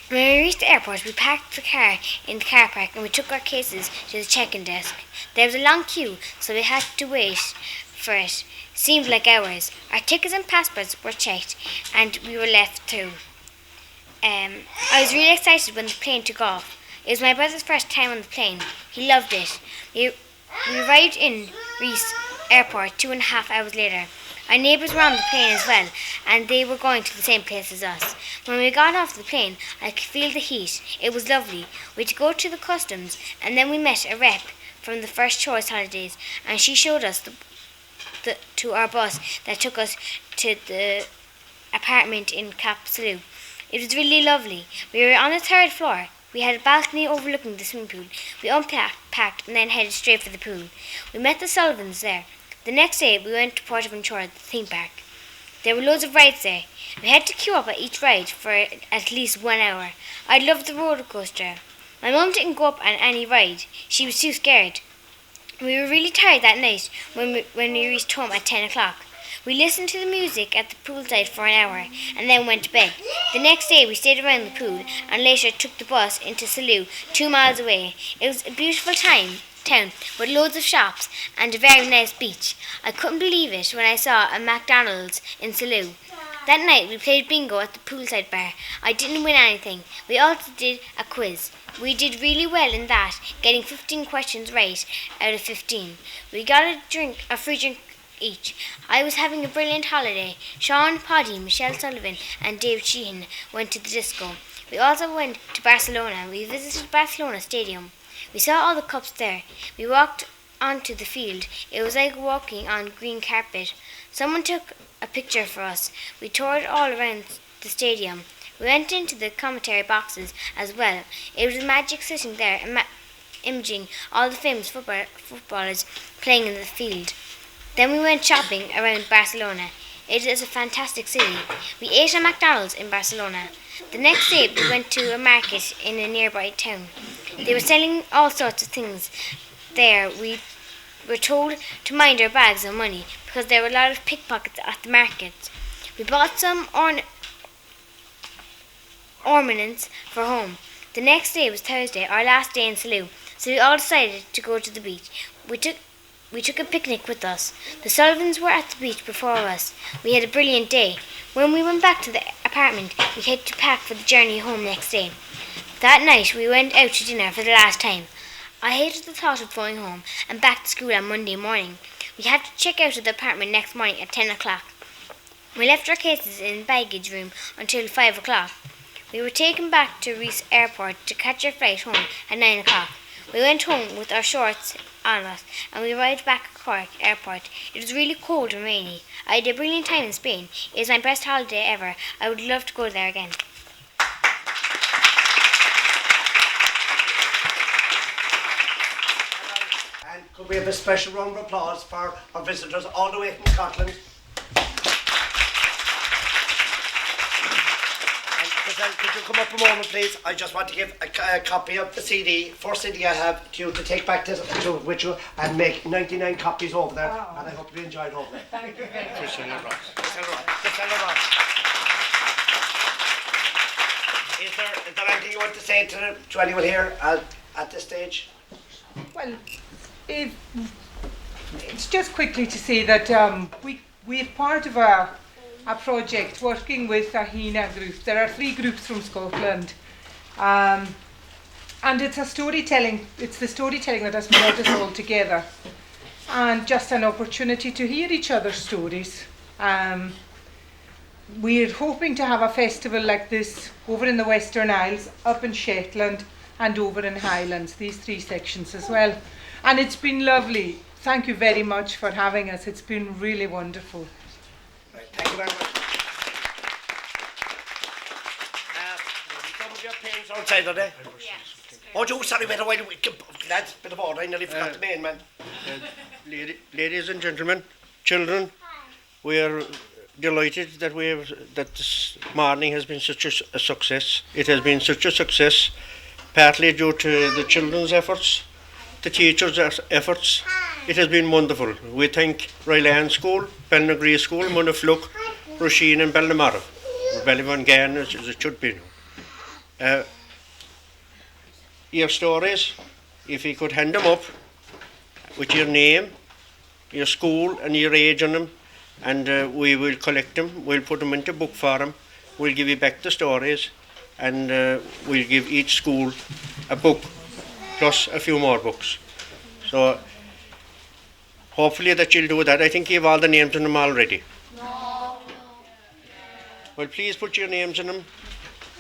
When we reached the airport, we parked the car in the car park and we took our cases to the check-in desk. There was a long queue, so we had to wait for it. Seemed like hours. Our tickets and passports were checked and we were left through. I was really excited when the plane took off. It was my brother's first time on the plane. He loved it. We arrived in Reese Airport 2.5 hours later. Our neighbours were on the plane as well, and they were going to the same place as us. When we got off the plane, I could feel the heat. It was lovely. We had to go to the customs, and then we met a rep from the First Choice Holidays, and she showed us to our bus that took us to the apartment in Cap Slough. It was really lovely. We were on the 3rd floor. We had a balcony overlooking the swimming pool. We unpacked and then headed straight for the pool. We met the Sullivans there. The next day, we went to Portaventura, the theme park. There were loads of rides there. We had to queue up at each ride for at least 1 hour. I loved the roller coaster. My mum didn't go up on any ride. She was too scared. We were really tired that night when we reached home at 10 o'clock. We listened to the music at the poolside for an hour and then went to bed. The next day we stayed around the pool and later took the bus into Salou, 2 miles away. It was a beautiful town with loads of shops and a very nice beach. I couldn't believe it when I saw a McDonald's in Salou. That night we played bingo at the poolside bar. I didn't win anything. We also did a quiz. We did really well in that, getting 15 questions right out of 15. We got a free drink each. I was having a brilliant holiday. Sean, Poddy, Michelle Sullivan and Dave Sheehan went to the disco. We also went to Barcelona. We visited Barcelona Stadium. We saw all the cups there. We walked onto the field. It was like walking on green carpet. Someone took a picture for us. We toured all around the stadium. We went into the commentary boxes as well. It was magic sitting there, imaging all the famous footballers playing in the field. Then we went shopping around Barcelona. It is a fantastic city. We ate at McDonald's in Barcelona. The next day we went to a market in a nearby town. They were selling all sorts of things there. We were told to mind our bags of money because there were a lot of pickpockets at the market. We bought some ornaments for home. The next day was Thursday, our last day in Salou, so we all decided to go to the beach. We took a picnic with us. The Sullivans were at the beach before us. We had a brilliant day. When we went back to the apartment, we had to pack for the journey home next day. That night we went out to dinner for the last time. I hated the thought of going home and back to school on Monday morning. We had to check out of the apartment next morning at 10 o'clock. We left our cases in the baggage room until 5 o'clock. We were taken back to Reese Airport to catch our flight home at 9 o'clock. We went home with our shorts on us and we arrived back at Cork Airport. It was really cold and rainy. I had a brilliant time in Spain. It was my best holiday ever. I would love to go there again. And could we have a special round of applause for our visitors all the way from Scotland? Could you come up a moment, please? I just want to give a copy of the CD, first CD I have, to you to take back with you and make 99 copies over there. Oh. And I hope you enjoyed over there. Thank you very much. Priscilla Ross. Is there anything you want to say to anyone here at this stage? Well, it's just quickly to say that we're part of a project working with a HENA group. There are 3 groups from Scotland, and it's the storytelling that has brought us all together, and just an opportunity to hear each other's stories. We're hoping to have a festival like this over in the Western Isles, up in Shetland and over in Highlands, these 3 sections as well. And it's been lovely. Thank you very much for having us. It's been really wonderful. Right, thank you very much. Some of your pens outside, are they? Yes. Oh, Joe, sorry, wait a while. Lads, bit of order. I nearly forgot the main man. Ladies and gentlemen, children, we are delighted that this morning has been such a success. It has been such a success, partly due to the children's efforts, the teachers' efforts. It has been wonderful. We thank Ryland School, Belnagree School, Munafluck, Roisin and Belnamara, or Bellivan as it should be. Your stories, if you could hand them up with your name, your school and your age on them, and we will collect them, we'll put them into book form, we'll give you back the stories, and we'll give each school a book, plus a few more books. So hopefully that you'll do that. I think you have all the names on them already. No. Well, please put your names on them,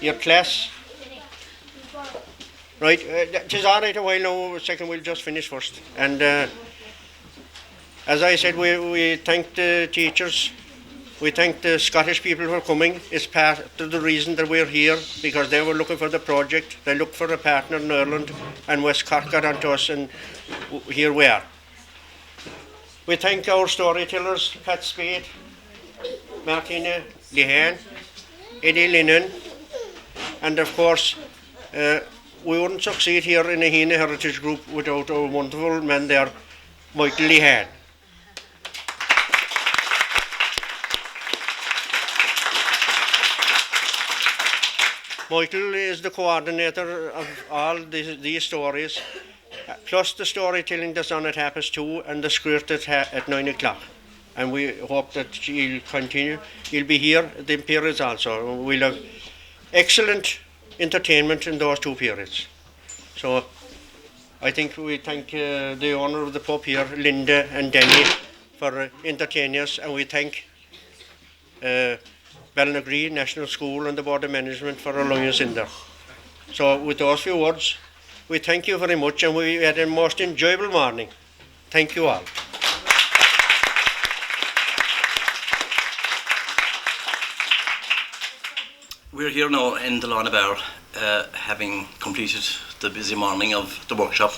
your class. Right, it is all right a while now, a second, we'll just finish first. And as I said, we thank the teachers, we thank the Scottish people for coming. It's part of the reason that we're here, because they were looking for the project, they looked for a partner in Ireland, and West Cork got onto us, and here we are. We thank our storytellers, Pat Spade, Martina Lehan, Eddie Lennon, and of course, we wouldn't succeed here in the HENA Heritage Group without our wonderful man there, Michael Lehan. Michael is the coordinator of all these stories, plus the storytelling that's on at 2:30 and the script at 9 o'clock. And we hope that he'll continue. He'll be here at the periods also. We'll have excellent entertainment in those 2 periods. So I think we thank the owner of the pub here, Linda and Danny, for entertaining us, and we thank Ballinaglee National School and the Board of Management for allowing us in there. So with those few words, we thank you very much, and we had a most enjoyable morning. Thank you all. We're here now in the Lorna Bar, having completed the busy morning of the workshop.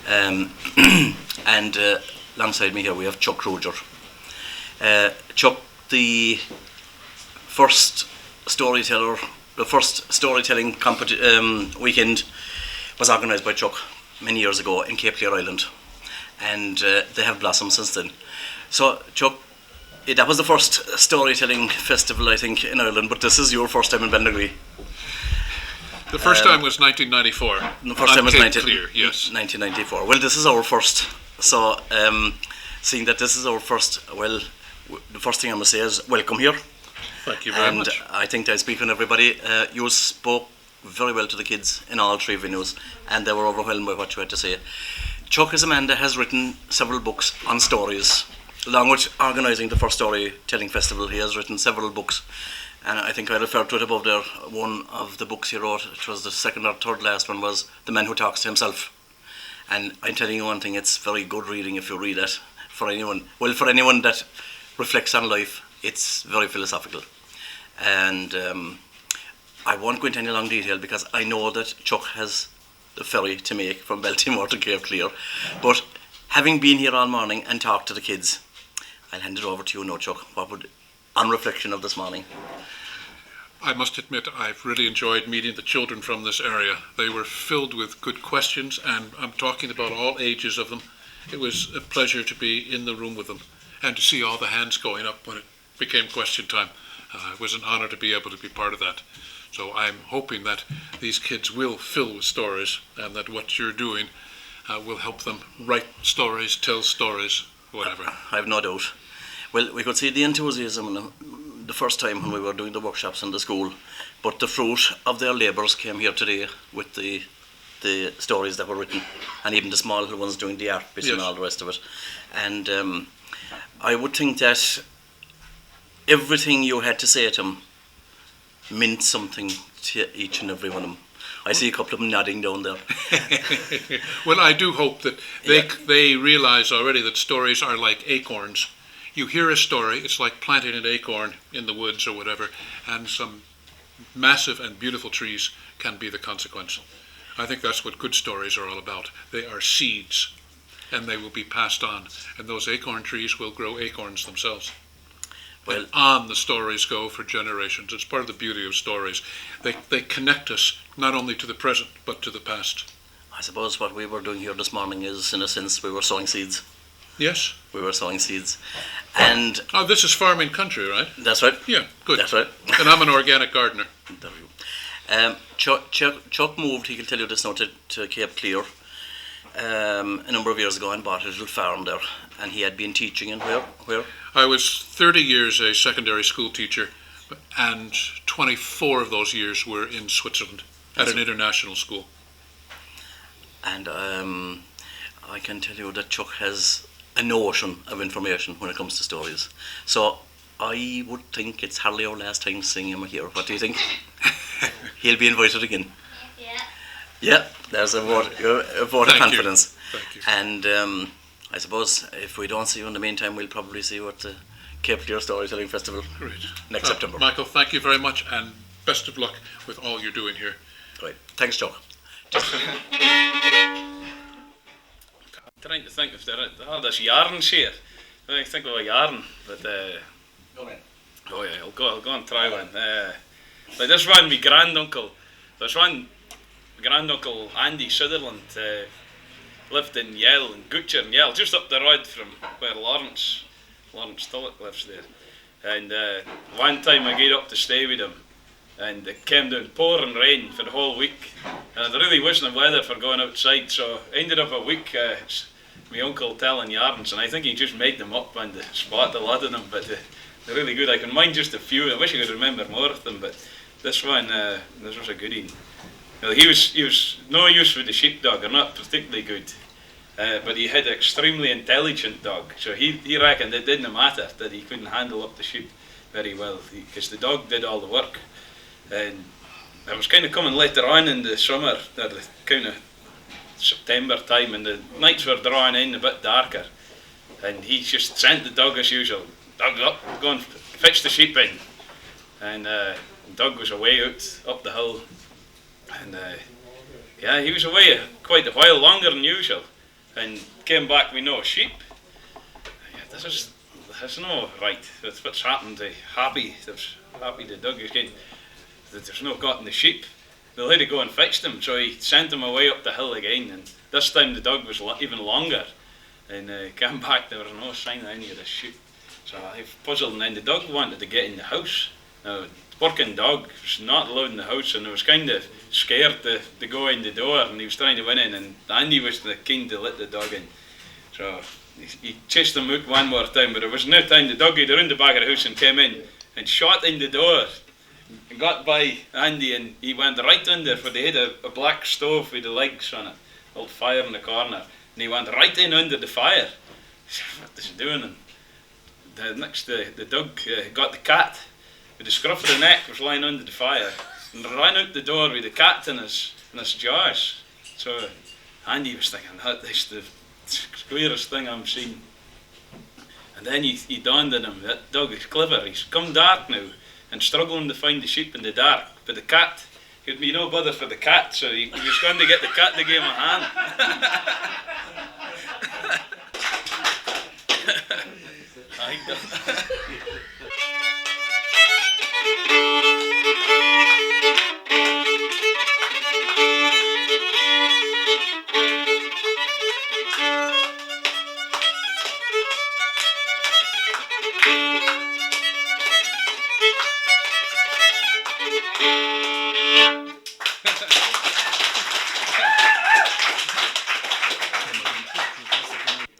And alongside me here we have Chuck Kruger. Chuck, the first storytelling weekend was organised by Chuck many years ago in Cape Clear Island, and they have blossomed since then. So Chuck, that was the first storytelling festival, I think, in Ireland, but this is your first time in Ballinaglee. The first time was 1994. The first time was Clear, yes. 1994. Well, this is our first. So, seeing that this is our first, well, the first thing I must say is welcome here. Thank you very much. And I think I speak on everybody. You spoke very well to the kids in all 3 venues, and they were overwhelmed by what you had to say. Chuck is a man that has written several books on stories. Along with organising the first storytelling festival, he has written several books, and I think I referred to it above there. One of the books he wrote, which was the second or third last one, was The Man Who Talks to Himself. And I'm telling you one thing, it's very good reading if you read it. For anyone that reflects on life, it's very philosophical. And I won't go into any long detail because I know that Chuck has the ferry to make from Baltimore to Cape Clear. But having been here all morning and talked to the kids, I'll hand it over to you now, Chuck. What would, on reflection of this morning? I must admit I've really enjoyed meeting the children from this area. They were filled with good questions, and I'm talking about all ages of them. It was a pleasure to be in the room with them and to see all the hands going up when it became question time. It was an honor to be able to be part of that. So I'm hoping that these kids will fill with stories, and that what you're doing will help them write stories, tell stories, whatever. I have no doubt. Well, we could see the enthusiasm the first time when we were doing the workshops in the school, but the fruit of their labours came here today with the stories that were written, and even the small little ones doing the art bits, yes, and all the rest of it. And I would think that everything you had to say to them meant something to each and every one of them. I see a couple of them nodding down there. Well, I do hope that they realise already that stories are like acorns. You hear a story, it's like planting an acorn in the woods or whatever, and some massive and beautiful trees can be the consequence. I think that's what good stories are all about. They are seeds, and they will be passed on, and those acorn trees will grow acorns themselves. Well, and on the stories go for generations. It's part of the beauty of stories. They connect us not only to the present, but to the past. I suppose what we were doing here this morning is, in a sense, we were sowing seeds. Yes. We were sowing seeds. And this is farming country, right? That's right. Yeah, good. That's right. And I'm an organic gardener. There you go. Chuck moved, he can tell you this now, to Cape Clear a number of years ago and bought a little farm there. And he had been teaching in where? I was 30 years a secondary school teacher, and 24 of those years were in Switzerland at an international school. And I can tell you that Chuck has an ocean of information when it comes to stories. So I would think it's hardly our last time seeing him here. What do you think? He'll be invited again. Yeah. Yeah, there's a vote of confidence. Thank you. And I suppose if we don't see you in the meantime, we'll probably see you at the Cape Clear Storytelling Festival next September. Michael, thank you very much, and best of luck with all you're doing here. Right. Thanks, Chuck. Trying to think if there are this yarns here. I think of a yarn, but Go ahead. oh yeah, I'll go and try one. Like this one, my granduncle. There's one granduncle Andy Sutherland lived in Yell, in Gutcher in Yell, just up the road from where Lawrence Tulloch lives there. And one time I get up to stay with him, and it came down pouring rain for the whole week, and it really wasn't the weather for going outside, so ended up a week my uncle telling yarns, and I think he just made them up on the spot, a lot of them, but they're really good. I can mind just a few. I wish I could remember more of them, but this one, this was a goodie. Well, he was no use with the sheepdog, or not particularly good, but he had an extremely intelligent dog, so he reckoned it didn't matter that he couldn't handle up the sheep very well, because the dog did all the work. And it was kind of coming later on in the summer, or the kind of September time, and the nights were drawing in a bit darker, and he just sent the dog as usual. Dog up, go and fetch the sheep in, and the dog was away out up the hill, and yeah, he was away quite a while longer than usual, and came back with no sheep. Yeah, this is no right. That's what's happened to Happy. There's Happy the dog is getting that there's no gotten the sheep. They'll have to go and fetch them, so he sent them away up the hill again, and this time the dog was even longer, and came back, there was no sign of any of the sheep. So I was puzzled, and then the dog wanted to get in the house. Now, working dog was not allowed in the house, and I was kind of scared to go in the door, and he was trying to win in, and Andy was keen to let the dog in. So he chased them out one more time, but there was no time. The dog got around the back of the house and came in and shot in the door. And got by Andy, and he went right under, for they had a black stove with the legs on it, old fire in the corner, and he went right in under the fire. What is he doing? And the dog got the cat with the scruff of the neck, was lying under the fire, and ran out the door with the cat in his jaws. So Andy was thinking, that is the squarest thing I'm seen. And then he dawned on him, that dog is clever, he's come dark now, and struggling to find the sheep in the dark. But the cat, he'd be no bother for the cat, so he was going to get the cat to give him a hand.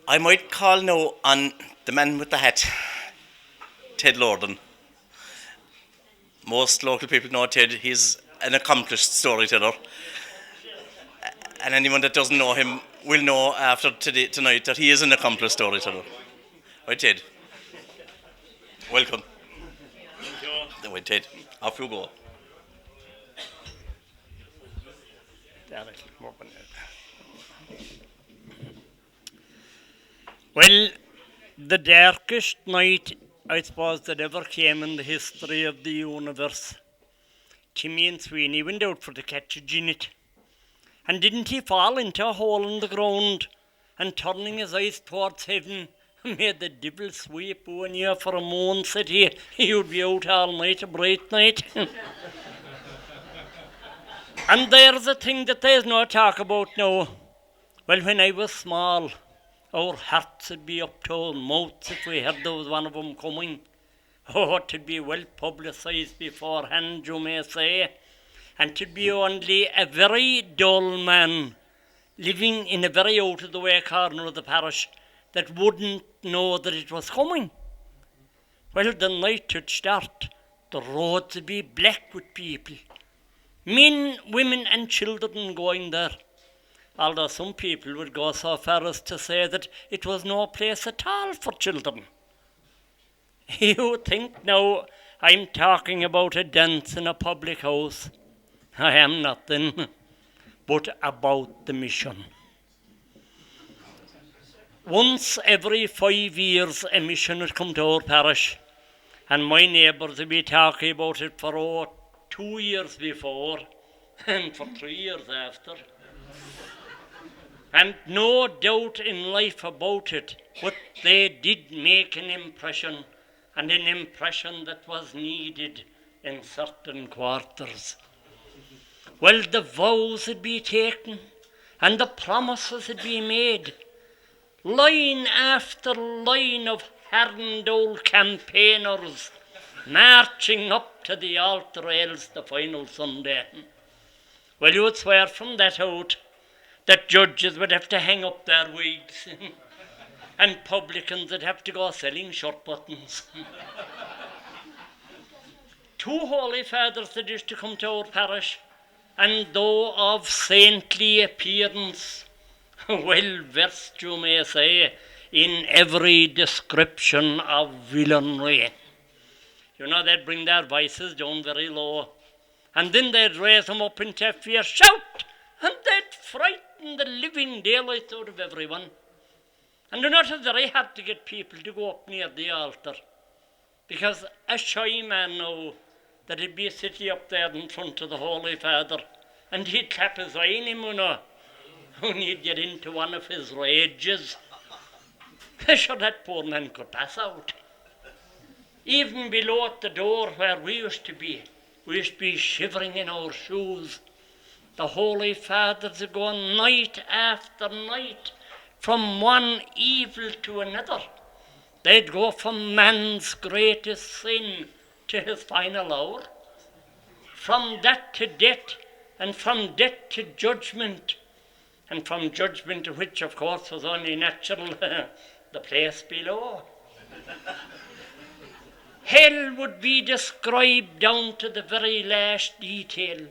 I might call now on the man with the hat, Ted Lorden. Most local people know Ted. He's an accomplished storyteller. And anyone that doesn't know him will know after tonight that he is an accomplished storyteller. Right, Ted? Welcome. Thank you. Right, Ted, off you go. Well, the darkest night, I suppose, that ever came in the history of the universe. Timmy and Sweeney went out for to catch a jinnet. And didn't he fall into a hole in the ground, and turning his eyes towards heaven, made the devil sweep on you for a moon, said he would be out all night, a bright night. And there's a thing that there's no talk about now. Well, when I was small, our hearts would be up to our mouths if we heard there was one of them coming. Oh, it would be well publicised beforehand, you may say. And it would be only a very dull man living in a very out-of-the-way corner of the parish that wouldn't know that it was coming. Well, the night would start. The roads would be black with people. Men, women and children going there. Although some people would go so far as to say that it was no place at all for children. You think now I'm talking about a dance in a public house. I am not then, but about the mission. Once every 5 years a mission would come to our parish, and my neighbours would be talking about it for 2 years before and for 3 years after. And no doubt in life about it, but they did make an impression, and an impression that was needed in certain quarters. Well, the vows had been taken, and the promises had been made. Line after line of hardened old campaigners marching up to the altar rails the final Sunday. Well, you would swear from that out that judges would have to hang up their wigs and publicans would have to go selling short buttons. Two holy fathers that used to come to our parish, and though of saintly appearance, well versed you may say in every description of villainy. You know, they'd bring their voices down very low, and then they'd raise them up into a fierce shout, and they'd frighten the living daylight out of everyone. And you know, it was very hard to get people to go up near the altar, because a shy man now that'd be sitting up there in front of the Holy Father, and he'd clap his eye on him, you know, and he'd get into one of his rages. Sure, that poor man could pass out. Even below at the door where we used to be shivering in our shoes. The Holy Fathers would go night after night from one evil to another. They'd go from man's greatest sin to his final hour, from that to death, and from death to judgment, and from judgment to which, of course, was only natural, the place below. Hell would be described down to the very last detail.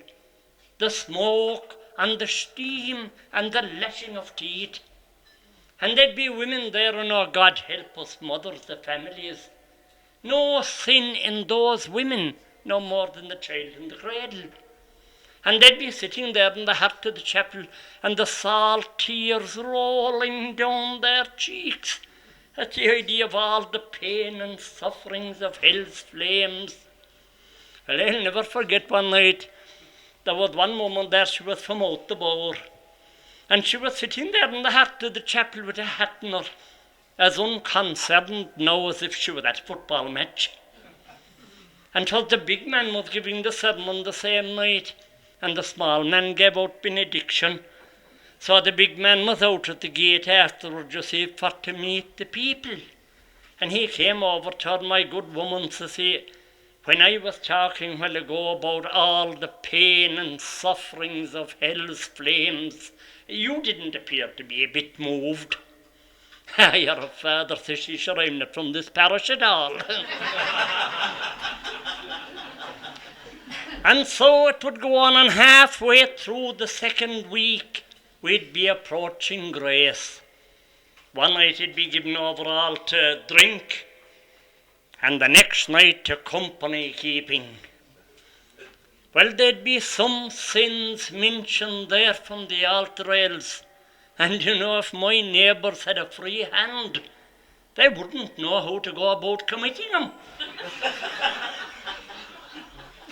The smoke and the steam and the lashing of teeth. And there'd be women there, and oh, God help us, mothers, the families. No sin in those women, no more than the child in the cradle. And they'd be sitting there in the heart of the chapel, and the salt tears rolling down their cheeks at the idea of all the pain and sufferings of hell's flames. Well, I'll never forget one night, there was one woman there, she was from out the bower, and she was sitting there in the heart of the chapel with a hat on her, as unconcerned now as if she was at a football match. And 'twas the big man was giving the sermon the same night, and the small man gave out benediction. So the big man was out at the gate afterwards, you see, for to meet the people. And he came over to her, my good woman, to say, when I was talking a while ago about all the pain and sufferings of hell's flames, you didn't appear to be a bit moved. You're a father, says she, sure I'm not from this parish at all. And so it would go on, and halfway through the second week, we'd be approaching grace. One night it'd be given over all to drink, and the next night to company keeping. Well, there'd be some sins mentioned there from the altar rails, and you know, if my neighbours had a free hand, they wouldn't know how to go about committing them.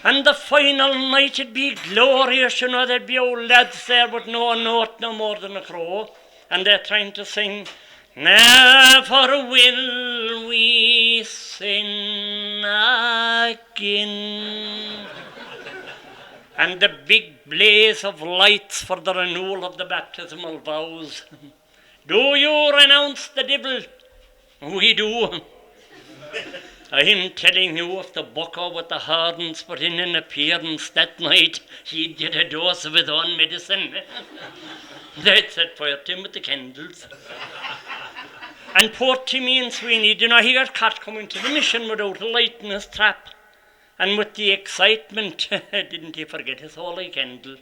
And the final night it'd be glorious, you know, there'd be old lads there with no note no more than a crow, and they're trying to sing, never will we sin again. And the big blaze of lights for the renewal of the baptismal vows. Do you renounce the devil? We do. I'm telling you, if the bucko with the horns put in an appearance that night, he'd get a dose of his own medicine. They'd set fire to him with the candles. And poor Timmy and Sweeney, you know, he got caught coming to the mission without a light in his trap. And with the excitement, didn't he forget his holy candle?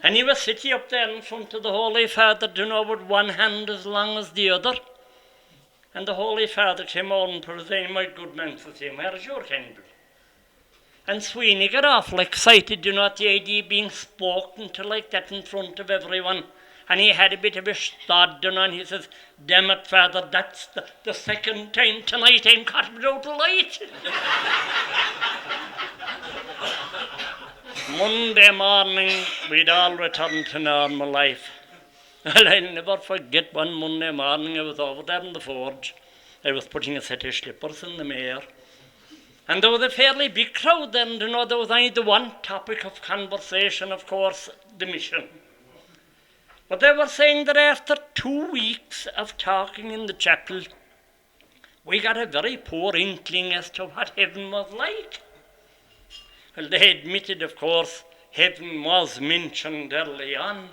And he was sitting up there in front of the Holy Father, you know, with one hand as long as the other. And the Holy Father came on and put his name, my good man, says him, where's your candle? And Sweeney got awful excited, you know, at the idea of being spoken to like that in front of everyone. And he had a bit of a stud, you know, and he says, damn it, Father, that's the second time tonight I'm caught without a light. Monday morning, we'd all returned to normal life. Well, I'll never forget one Monday morning, I was over there in the forge. I was putting a set of slippers in the mare. And there was a fairly big crowd then, you know, there was only the one topic of conversation, of course, the mission. But they were saying that after 2 weeks of talking in the chapel, we got a very poor inkling as to what heaven was like. Well, they admitted, of course, heaven was mentioned early on,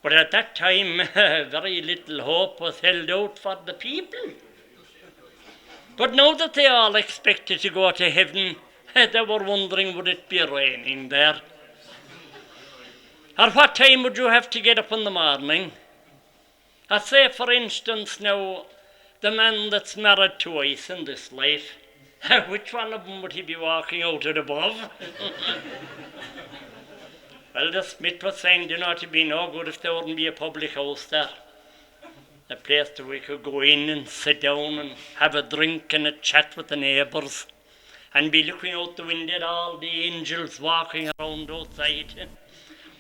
but at that time, very little hope was held out for the people. But now that they all expected to go to heaven, they were wondering, would it be raining there? Or what time would you have to get up in the morning? I say, for instance, now, the man that's married twice in this life, which one of them would he be walking out of above? Well, the smith was saying, it'd be no good if there wouldn't be a public house there. A place that we could go in and sit down and have a drink and a chat with the neighbours and be looking out the window at all the angels walking around outside.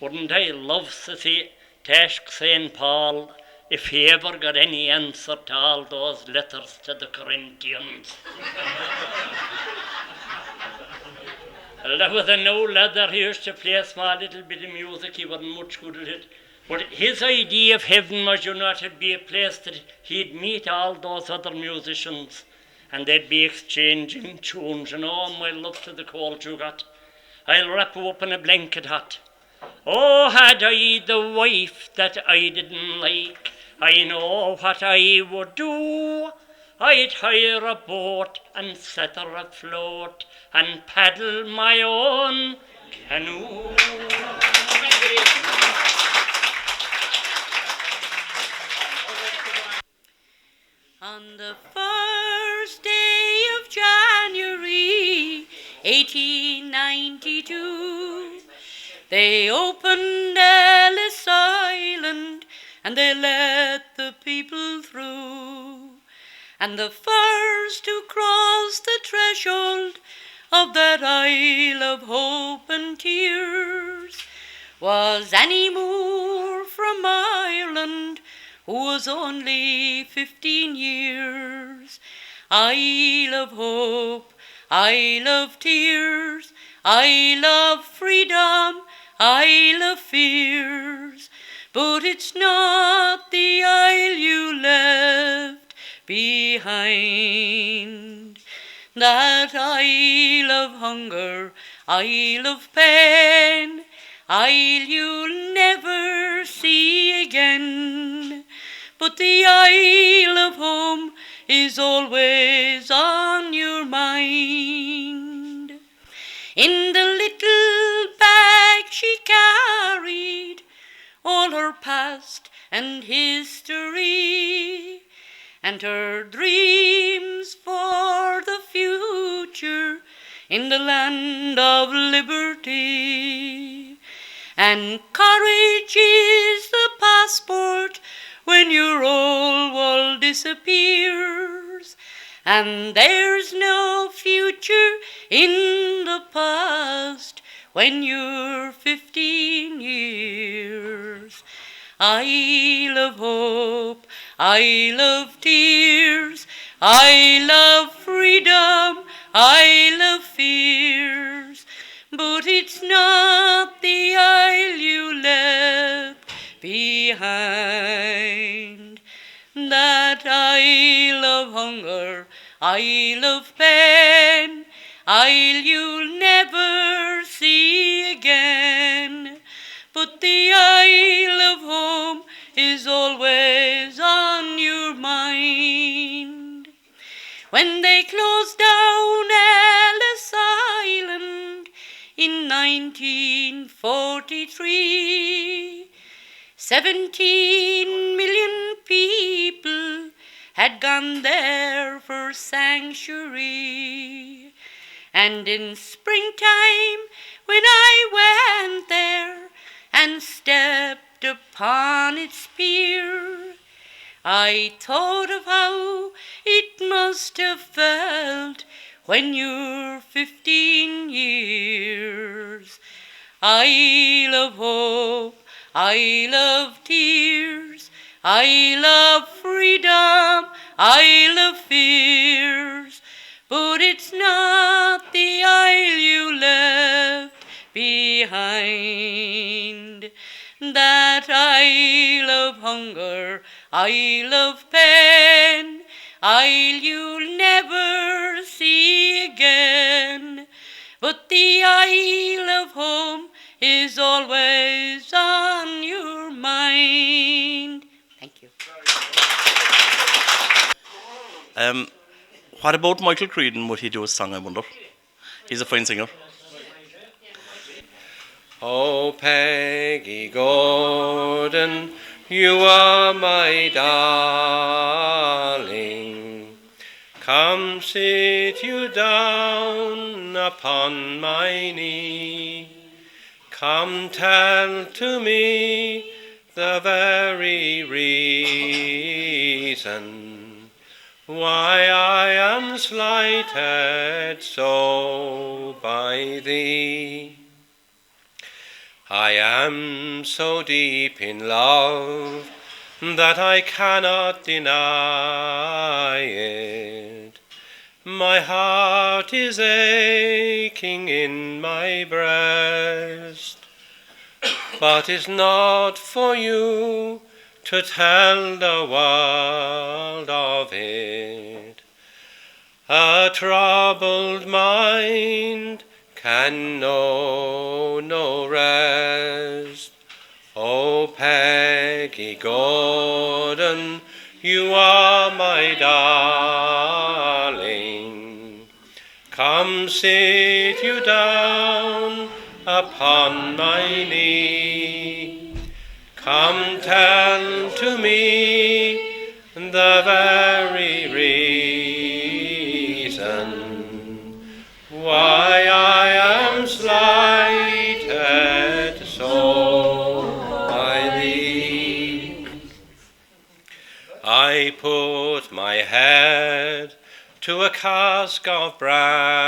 Wouldn't I love to see to ask St. Paul if he ever got any answer to all those letters to the Corinthians? Well, there was an old lad there, he used to play a small little bit of music, he wasn't much good at it. But his idea of heaven was, it'd be a place that he'd meet all those other musicians and they'd be exchanging tunes. My love to the cold you got. I'll wrap you up in a blanket hot. Oh, had I the wife that I didn't like, I know what I would do. I'd hire a boat and set her afloat and paddle my own canoe. On the first day of January, 1892, they opened Ellis Island and they let the people through. And the first to cross the threshold of that Isle of Hope and Tears was Annie Moore from Ireland, who was only 15 years. Isle of Hope, Isle of Tears, Isle of Freedom, Isle of Fears, but it's not the isle you left behind. That Isle of Hunger, Isle of Pain, Isle you'll never see again. But the Isle of Home is always on your mind. In the little bag she carried all her past and history, and her dreams for the future in the land of liberty. And courage is the passport when your whole world disappears, and there's no future in the past when you're 15 years. Isle of Hope, Isle of Tears, Isle of Freedom, Isle of Fears, but it's not the isle you left behind. That Isle of Hunger, Isle of Pain, Isle you'll never see again. But the Isle of Home is always on your mind. When they closed down Ellis Island in 1943, 17 million people had gone there for sanctuary. And in springtime, when I went there and stepped upon its pier, I thought of how it must have felt when you're 15 years. Isle of Hope, Isle of Tears, Isle of Freedom, Isle of Fears, but it's not the isle you left behind. That Isle of Hunger, Isle of Pain, Isle you'll never see again, but the Isle of home is always on your mind. Thank you. What about Michael Creedon? Would he do a song, I wonder? He's a fine singer. Oh, Peggy Gordon, you are my darling. Come sit you down upon my knee. Come tell to me the very reason why I am slighted so by thee. I am so deep in love that I cannot deny it. My heart is aching in my breast, but it's not for you to tell the world of it. A troubled mind can know no rest. Oh, Peggy Gordon, you are my darling. Come sit you down upon my knee. Come tell to me the very reason why I am slighted so by thee. I put my head to a cask of brandy.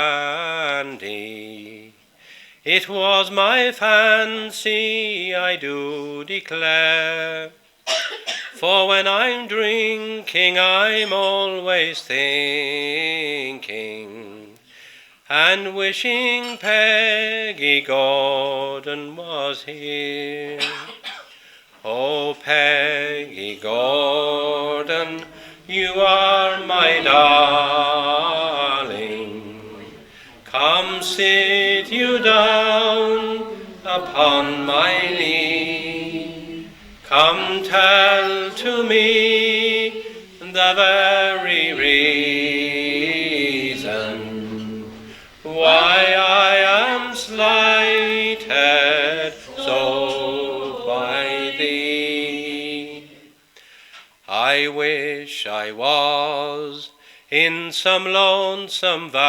It was my fancy, I do declare, for when I'm drinking I'm always thinking and wishing Peggy Gordon was here. Oh, Peggy Gordon, you are my darling. Come sit you down upon my knee. Come tell to me the very reason why I am slighted so by thee. I wish I was in some lonesome valley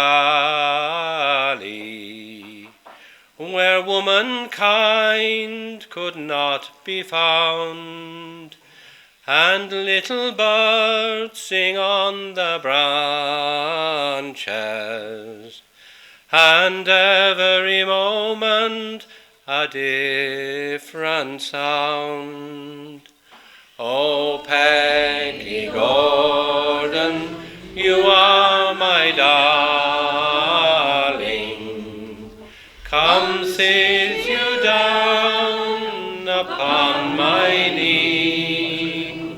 where womankind could not be found, and little birds sing on the branches, and every moment a different sound. Oh, Peggy Gordon, you are my darling. Come sit you down upon my knee.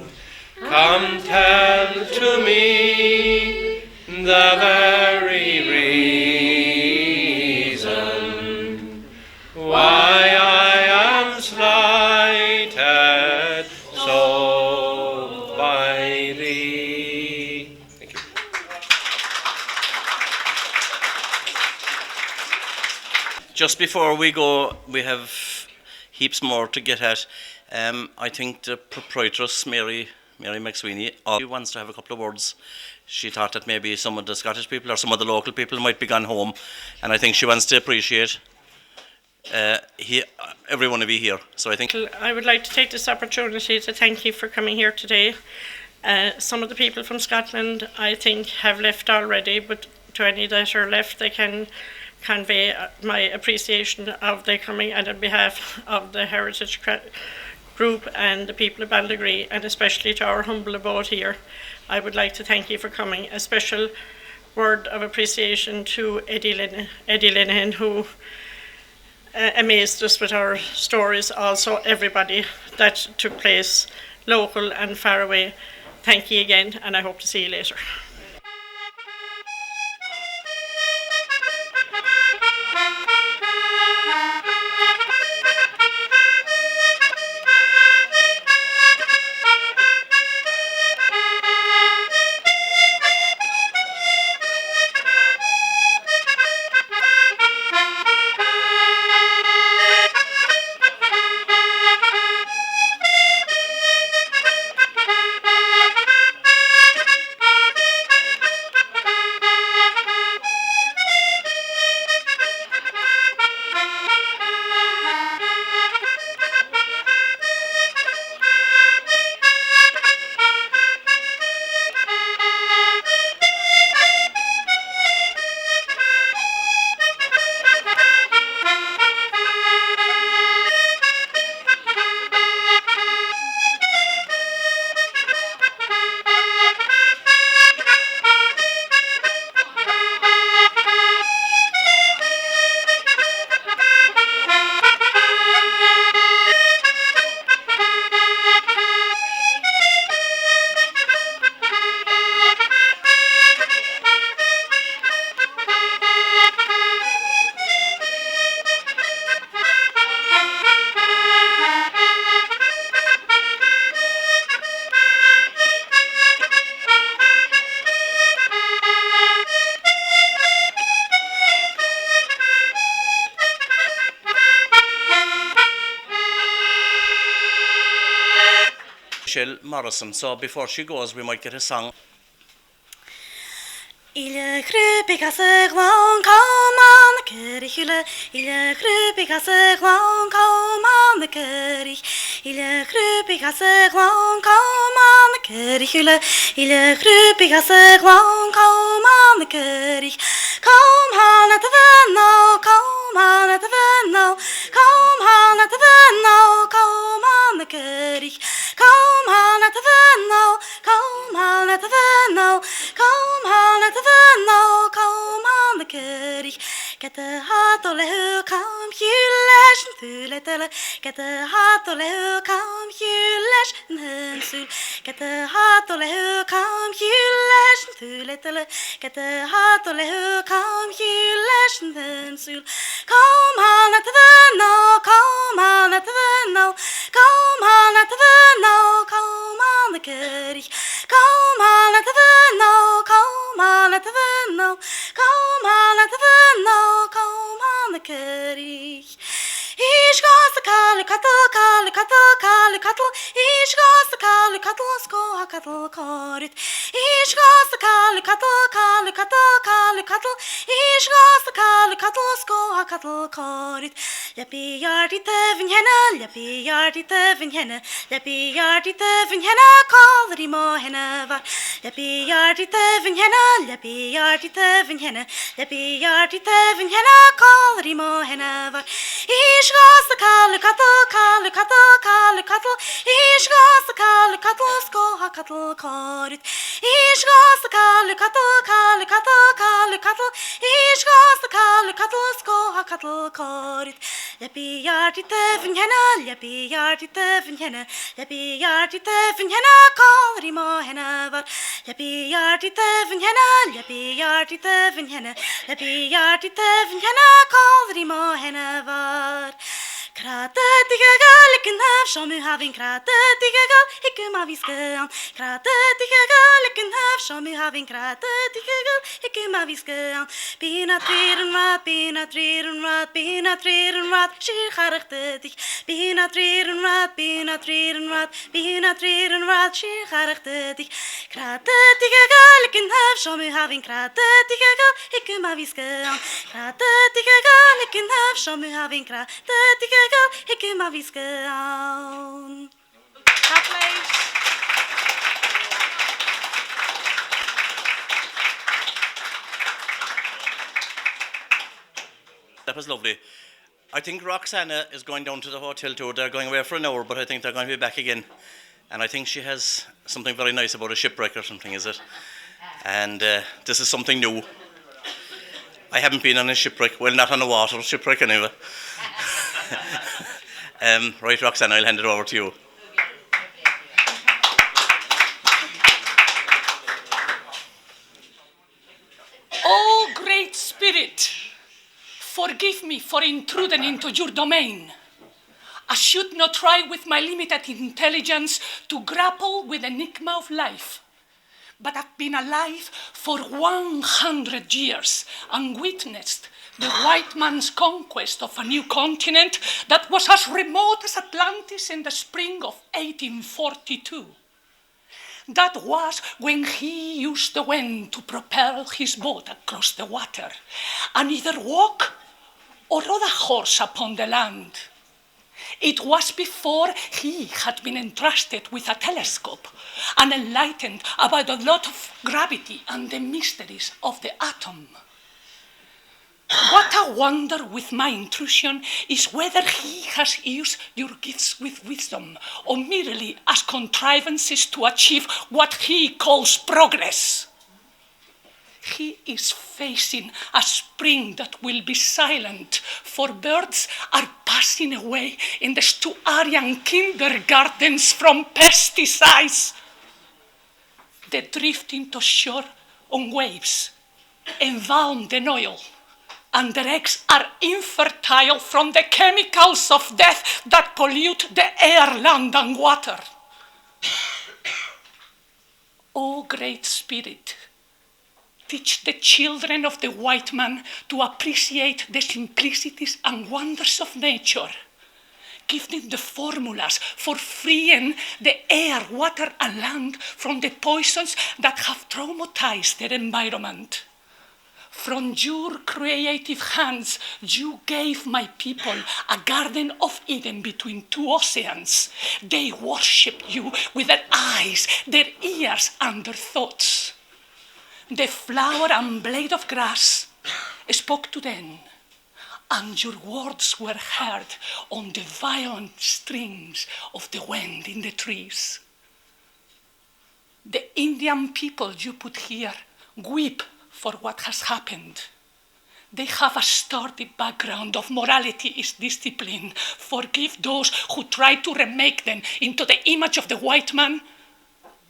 Come tell to me the very reason why I am slighted so by thee. Thank you. Just before we go, we have heaps more to get at. I think the proprietress, Mary McSweeney, she wants to have a couple of words. She thought that maybe some of the Scottish people or some of the local people might be gone home, and I think she wants to appreciate every one of you here. So I think I would like to take this opportunity to thank you for coming here today. Some of the people from Scotland, I think, have left already, but to any that are left, they can convey my appreciation of their coming, and on behalf of the Heritage Group and the people of Ballinagree, and especially to our humble abode here, I would like to thank you for coming. A special word of appreciation to Eddie Linehan, who amazed us with our stories. Also everybody that took place, local and far away. thank you again, and I hope to see you later. Michelle Morrison. So before she goes, we might get a song. Il krup à ce grand comme que rihule il krup à ce grand comme que rih il krup à ce grand comme que rihule il krup à ce grand comme que rih kom han at venno kom han at venno kom han at venno kom han que rih kom han at venno kom han at venno kom han at venno kom han que rih get the heart ole who come hjulesh fuletele get the heart ole who come hjulesh sul get the heart ole who come hjulesh fuletele get the heart ole who come hjulesh sul kom han at venno kom han at venno kom han at venno kom han que rih kom han at venno kom han at venno kom han at venno kom han que rih ich goes the cattle ich goes the cattle sko a cattle corit ich goes the cattle ich goes the cattle sko a cattle corit lepi yardi tevin henna lepi yardi tevin henna lepi yardi tevin henna call mo henna var lepi yardi tevin henna lepi yardi tevin henna lepi yardi tevin henna call mo henna var ich goes the cattle ich goes the cattle sko a cattle corit ich goes the cattle ich goes the cattle sko a cattle corit lepi yardi tevin henna lepi yardi tevin henna lepi yardi tevin henna call mo henna var lepi yardi tevin henna lepi yardi tevin henna lepi yardi tevin henna call mo henna var krate tigagal ik naf som u having krate tigagal ik ma viskan krate tigagal ik naf som u having krate tigagal ik ma viskan bina triren rat shir kharchte dich bina triren rat shir kharchte dich krate tigagal ik naf som u having krate tigagal ik ma viskan krate tigagal ik naf som u having krate tigagal ik ma viskan That was lovely. I think Roxana is going down to the hotel too. They're going away for an hour, but I think they're going to be back again. And I think she has something very nice about a shipwreck or something, is it? And this is something new. I haven't been on a shipwreck. Well, not on a water shipwreck anyway. Right, Roxana, I'll hand it over to you. forgive me for intruding into your domain. I should not try with my limited intelligence to grapple with the enigma of life. But I've been alive for 100 years and witnessed the white man's conquest of a new continent that was as remote as Atlantis in the spring of 1842. That was when he used the wind to propel his boat across the water and either walk or rode a horse upon the land. It was before he had been entrusted with a telescope and enlightened about the law of gravity and the mysteries of the atom. What I wonder with my intrusion is whether he has used your gifts with wisdom or merely as contrivances to achieve what he calls progress. He is facing a spring that will be silent, for birds are passing away in the Stuarian kindergartens from pesticides. They drift into shore on waves, embalmed in oil, and their eggs are infertile from the chemicals of death that pollute the air, land, and water. O great spirit, teach the children of the white man to appreciate the simplicities and wonders of nature. Give them the formulas for freeing the air, water, and land from the poisons that have traumatized their environment. From your creative hands, you gave my people a garden of Eden between two oceans. They worship you with their eyes, their ears, and their thoughts. The flower and blade of grass spoke to them, and your words were heard on the violent strings of the wind in the trees. The Indian people you put here weep for what has happened. They have a sturdy background of morality is discipline. Forgive those who try to remake them into the image of the white man,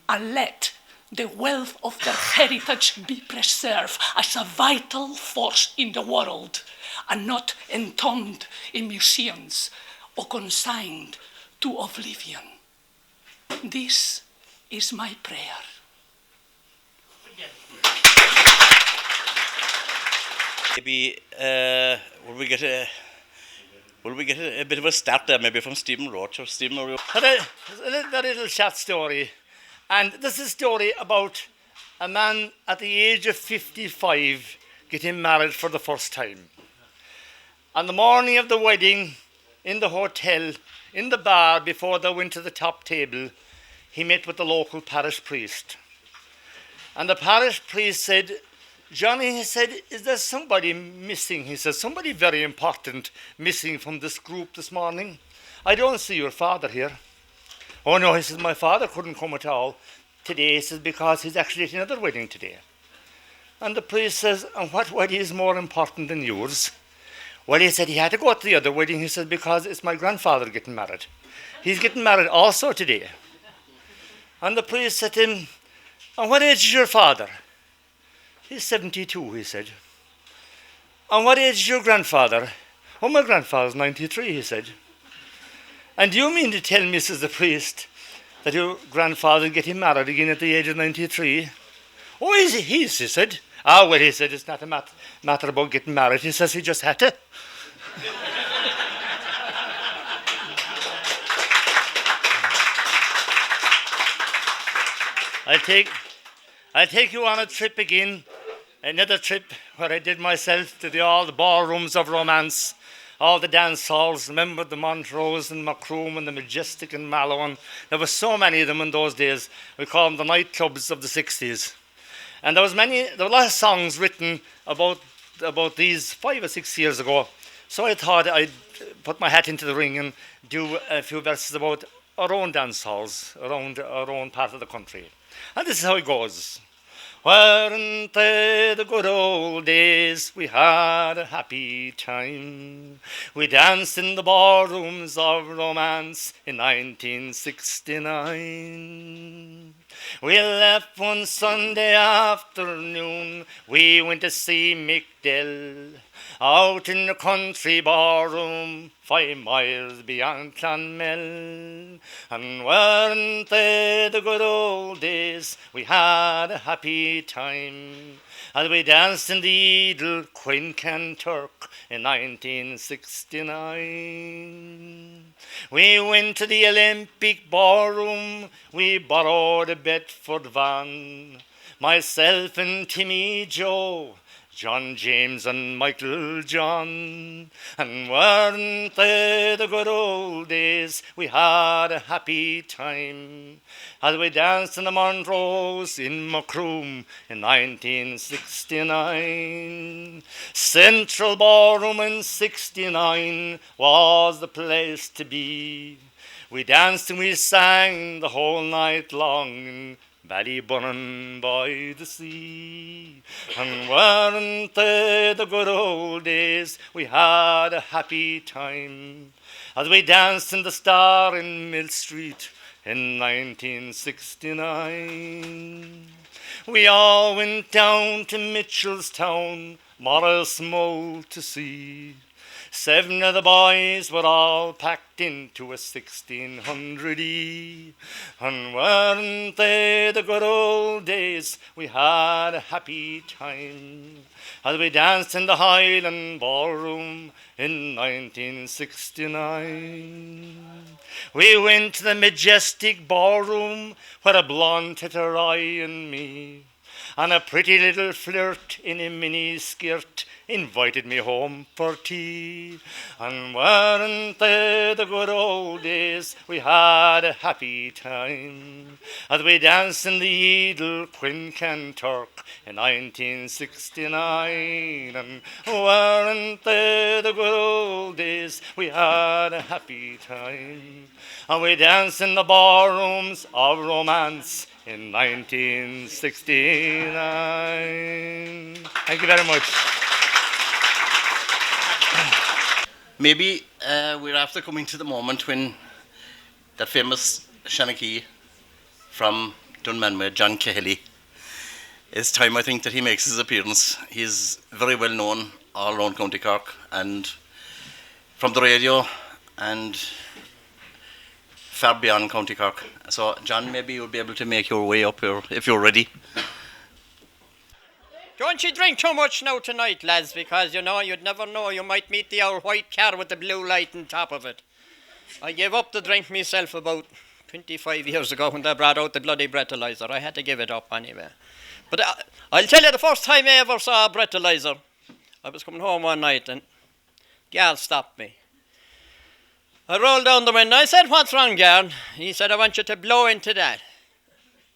and let the wealth of their heritage be preserved as a vital force in the world, and not entombed in museums or consigned to oblivion. This is my prayer. Maybe will we get a bit of a start there, maybe from Stephen Roach or Stephen O'Rourke? A little short story. And this is a story about a man at the age of 55 getting married for the first time. On the morning of the wedding, in the hotel, in the bar, before they went to the top table, he met with the local parish priest. And the parish priest said, "Johnny," he said, "is there somebody missing?" He said, "Somebody very important missing from this group this morning. I don't see your father here." "Oh no," he says, "my father couldn't come at all today," he says, "because he's actually at another wedding today." And the priest says, "And what wedding is more important than yours?" "Well," he said, "he had to go to the other wedding," he said, "because it's my grandfather getting married. He's getting married also today." And the priest said to him, "And what age is your father?" "He's 72, he said. "And what age is your grandfather?" "Oh, my grandfather's 93, he said. "And do you mean to tell me," says the priest, "that your grandfather getting married again at the age of 93? "Oh, he said. "Ah, well," he said, "it's not a matter about getting married." He says he just had to. I'll take you on a trip again, another trip where I did myself to all the ballrooms of romance, all the dance halls. Remember the Montrose and Macroom and the Majestic and Mallow, and there were so many of them in those days. We called them the nightclubs of the 60s. And there were a lot of songs written about these 5 or 6 years ago. So I thought I'd put my hat into the ring and do a few verses about our own dance halls around our own part of the country. And this is how it goes. Weren't they the good old days? We had a happy time. We danced in the ballrooms of romance in 1969. We left one Sunday afternoon. We went to see Mick Dell out in the country ballroom 5 miles beyond Clonmel. And weren't they the good old days? We had a happy time as we danced in the Eagle Queen Turk in 1969. We went to the Olympic ballroom. We borrowed a Bedford van. Myself and Timmy Joe, John James and Michael John. And weren't they the good old days? We had a happy time as we danced in the Montrose in Macroom in 1969. Central Ballroom in 69 was the place to be. We danced and we sang the whole night long, Ballybunnon by the sea. And weren't they the good old days? We had a happy time as we danced in the Star in Mill Street in 1969. We all went down to Mitchellstown, Morrismole to see. 7 of the boys were all packed into a 1600E. And weren't they the good old days? We had a happy time as we danced in the Highland Ballroom in 1969. We went to the Majestic Ballroom where a blonde hit her eye on me, and a pretty little flirt in a mini skirt invited me home for tea. And weren't they the good old days? We had a happy time as we danced in the Eagle Queen Turk in 1969. And weren't they the good old days? We had a happy time and we danced in the ballrooms of romance in 1969. Thank you very much. Maybe we're after coming to the moment when that famous Shanachie from Dunmanway, John Cahill, it's time I think that he makes his appearance. He's very well known all around County Cork and from the radio and far beyond County Cork. So John, maybe you'll be able to make your way up here if you're ready. Don't you drink too much now tonight, lads, because you know, you'd never know, you might meet the old white car with the blue light on top of it. I gave up the drink myself about 25 years ago when they brought out the bloody breathalyzer. I had to give it up anyway. But I'll tell you, the first time I ever saw a breathalyzer, I was coming home one night and Garl stopped me. I rolled down the window. I said, "What's wrong, Garl?" He said, "I want you to blow into that."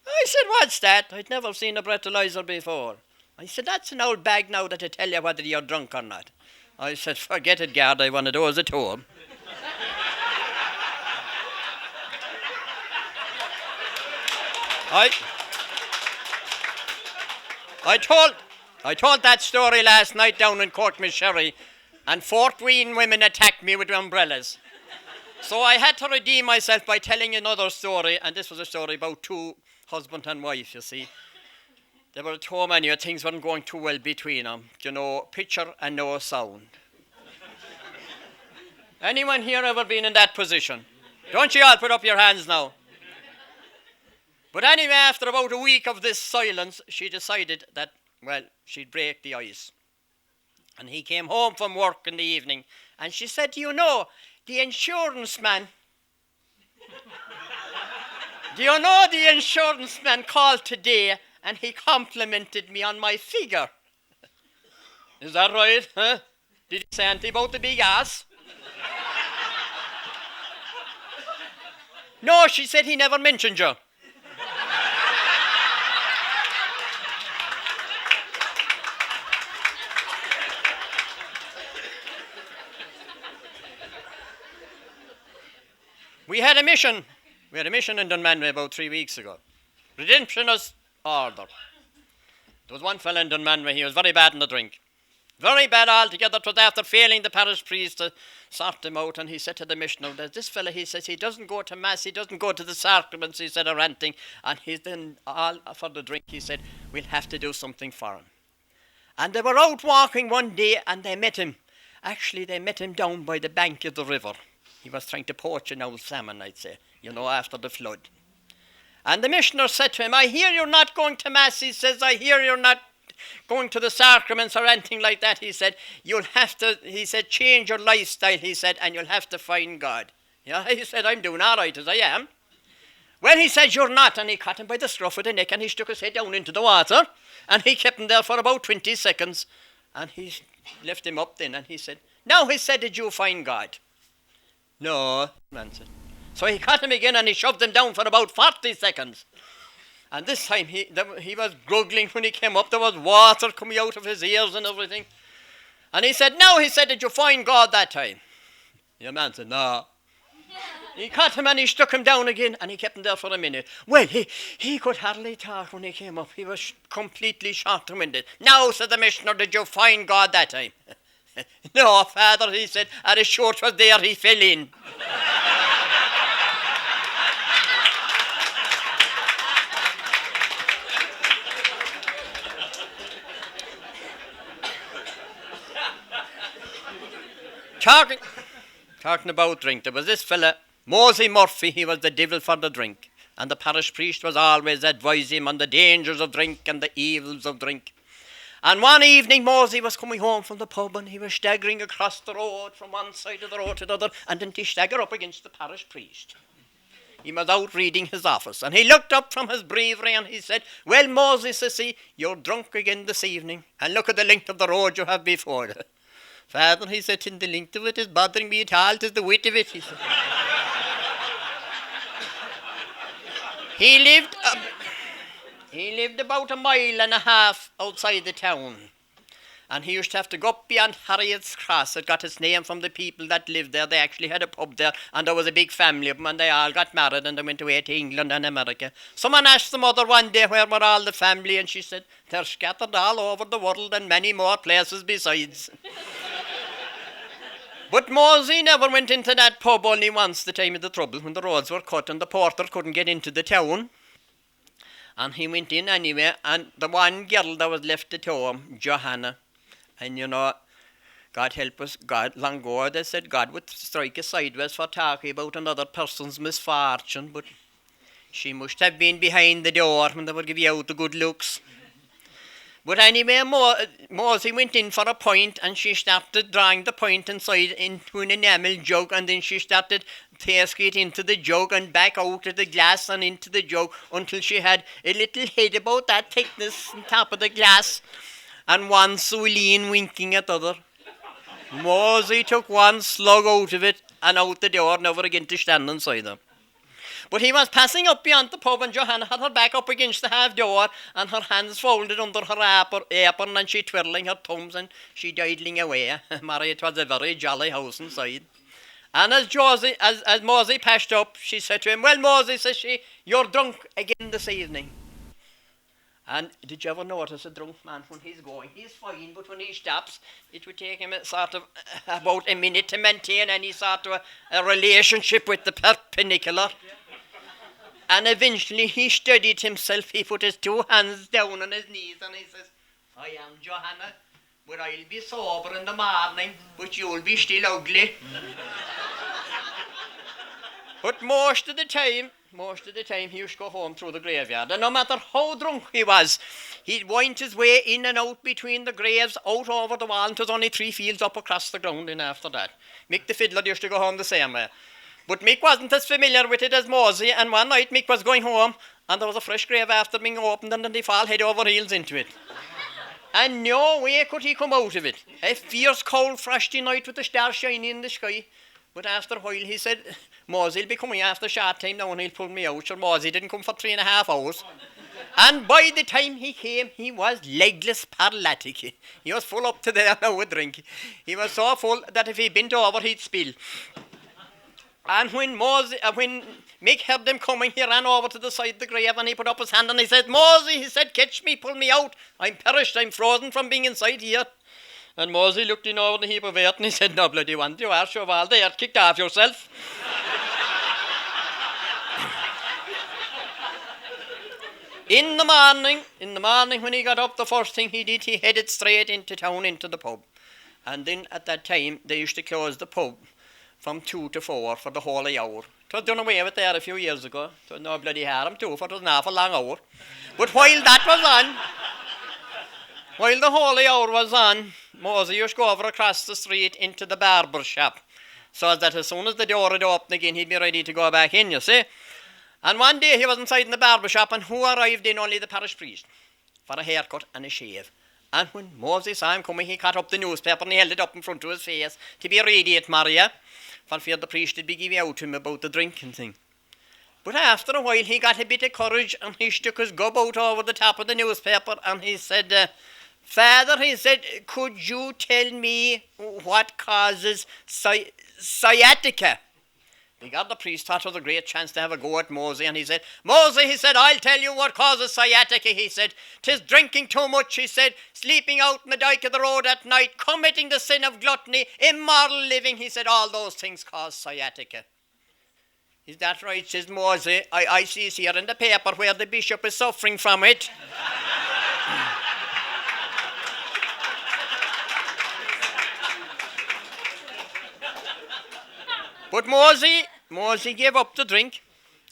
I said, "What's that?" I'd never seen a breathalyzer before. I said, "That's an old bag now that'll tell you whether you're drunk or not." I said, "Forget it, Gard, I one of those at home." I told that story last night down in Corkmisherry, and 14 women attacked me with umbrellas. So I had to redeem myself by telling another story, and this was a story about two husband and wife, you see. There were too many things weren't going too well between them. You know, picture and no sound. Anyone here ever been in that position? Don't you all put up your hands now? But anyway, after about a week of this silence, she decided that, well, she'd break the ice. And he came home from work in the evening, and she said, "Do you know, the insurance man called today and he complimented me on my figure." "Is that right? Huh? Did he say anything about the big ass?" "No," she said, "he never mentioned you." We had a mission in Dunmanway about 3 weeks ago. Redemptionist order. There was one fella in Dunmanway, he was very bad in the drink. Very bad altogether. It was after failing the parish priest to sort him out, and he said to the missioner, there's this fella, he says, he doesn't go to mass, he doesn't go to the sacraments, he said, or anything, and he's then all for the drink. He said, we'll have to do something for him. And they were out walking one day, and they met him. Actually, they met him down by the bank of the river. He was trying to poach an old salmon, I'd say, after the flood. And the missioner said to him, I hear you're not going to mass, he says, I hear you're not going to the sacraments or anything like that. He said, you'll have to, he said, change your lifestyle, he said, and you'll have to find God. Yeah, he said, I'm doing all right as I am. Well, he said, you're not, and he caught him by the scruff of the neck, and he stuck his head down into the water, and he kept him there for about 20 seconds, and he left him up then, and he said, now, he said, did you find God? No, man said. So he caught him again, and he shoved him down for about 40 seconds. And this time he was gruggling when he came up. There was water coming out of his ears and everything. And he said, now, he said, did you find God that time? The man said, no. He caught him and he stuck him down again, and he kept him there for a minute. Well, he could hardly talk when he came up. He was completely short-winded. Now, said the missioner, did you find God that time? No, Father, he said, and as sure 'twas there he fell in. Talking about drink, there was this fella, Mosey Murphy, he was the devil for the drink. And the parish priest was always advising him on the dangers of drink and the evils of drink. And one evening Mosey was coming home from the pub, and he was staggering across the road from one side of the road to the other, and then he staggered up against the parish priest. He was out reading his office, and he looked up from his breviary and he said, well, Mosey, says he, you're drunk again this evening, and look at the length of the road you have before you. Father, he said, in the length of it is bothering me at all, 'tis the width of it, he said. He lived about 1.5 miles outside the town. And he used to have to go up beyond Harriet's Cross. It got its name from the people that lived there. They actually had a pub there, and there was a big family of them, and they all got married, and they went away to England and America. Someone asked the mother one day where were all the family, and she said, they're scattered all over the world and many more places besides. But Mosey never went into that pub only once, the time of the trouble, when the roads were cut and the porter couldn't get into the town. And he went in anyway, and the one girl that was left at home, Johanna, and God help us, God, long ago they said God would strike us sideways for talking about another person's misfortune, but she must have been behind the door when they were giving out the good looks. But anyway, Mosey went in for a pint, and she started drawing the pint inside into an enamel jug, and then she started tasting it into the jug and back out of the glass and into the jug until she had a little head about that thickness on top of the glass, and one so lean winking at the other. Mosey took one slug out of it and out the door, never again to stand inside her. But he was passing up beyond the pub, and Johanna had her back up against the half door and her hands folded under her apron, and she twirling her thumbs and she idling away. Mary, it was a very jolly house inside. And as Mosey passed up, she said to him, well, Mosey, says she, you're drunk again this evening. And did you ever notice a drunk man when he's going? He's fine, but when he stops, it would take him about a minute to maintain any sort of a relationship with the perpendicular. And eventually he steadied himself. He put his 2 hands down on his knees and he says, I am Johanna, but I'll be sober in the morning, but you'll be still ugly. But most of the time he used to go home through the graveyard, and no matter how drunk he was, he'd wind his way in and out between the graves, out over the wall, and 'twas only 3 fields up across the ground in after that. Mick the fiddler used to go home the same way. But Mick wasn't as familiar with it as Mosey, and one night Mick was going home, and there was a fresh grave after being opened, and then they fall head over heels into it. And no way could he come out of it. A fierce, cold, frosty night with the stars shining in the sky. But after a while he said, Mosey'll be coming after short time now and he'll pull me out. Sure, Mosey didn't come for 3.5 hours. And by the time he came, he was legless paralytic. He was full up to there now with drink. He was so full that if he bent over, he'd spill. And when Mick heard them coming, he ran over to the side of the grave and he put up his hand and he said, Mosey, he said, catch me, pull me out. I'm perished, I'm frozen from being inside here. And Mosey looked in over the heap of earth and he said, no bloody one, you are sure all the earth kicked off yourself. In the morning when he got up, the first thing he did, he headed straight into town, into the pub. And then at that time, they used to close the pub from 2 to 4 for the whole hour. It was done away with there a few years ago. It was no bloody harm too, for it was an awful long hour. But while that was on, while the whole hour was on, Mosey used to go over across the street into the barber shop, so that as soon as the door had opened again, he'd be ready to go back in, you see. And one day he was inside in the barber shop, and who arrived in? Only the parish priest, for a haircut and a shave. And when Mosey saw him coming, he caught up the newspaper and he held it up in front of his face to be ready at Maria, for fear the priest would be giving out to him about the drinking thing. But after a while he got a bit of courage and he stuck his gob out over the top of the newspaper and he said, Father, he said, could you tell me what causes sciatica? He got the priest thought it was a great chance to have a go at Mosey, and he said, Mosey, he said, I'll tell you what causes sciatica, he said. 'Tis drinking too much, he said, sleeping out in the dyke of the road at night, committing the sin of gluttony, immoral living, he said, all those things cause sciatica. Is that right, says Mosey? I see here in the paper where the bishop is suffering from it. But Mosey gave up the drink,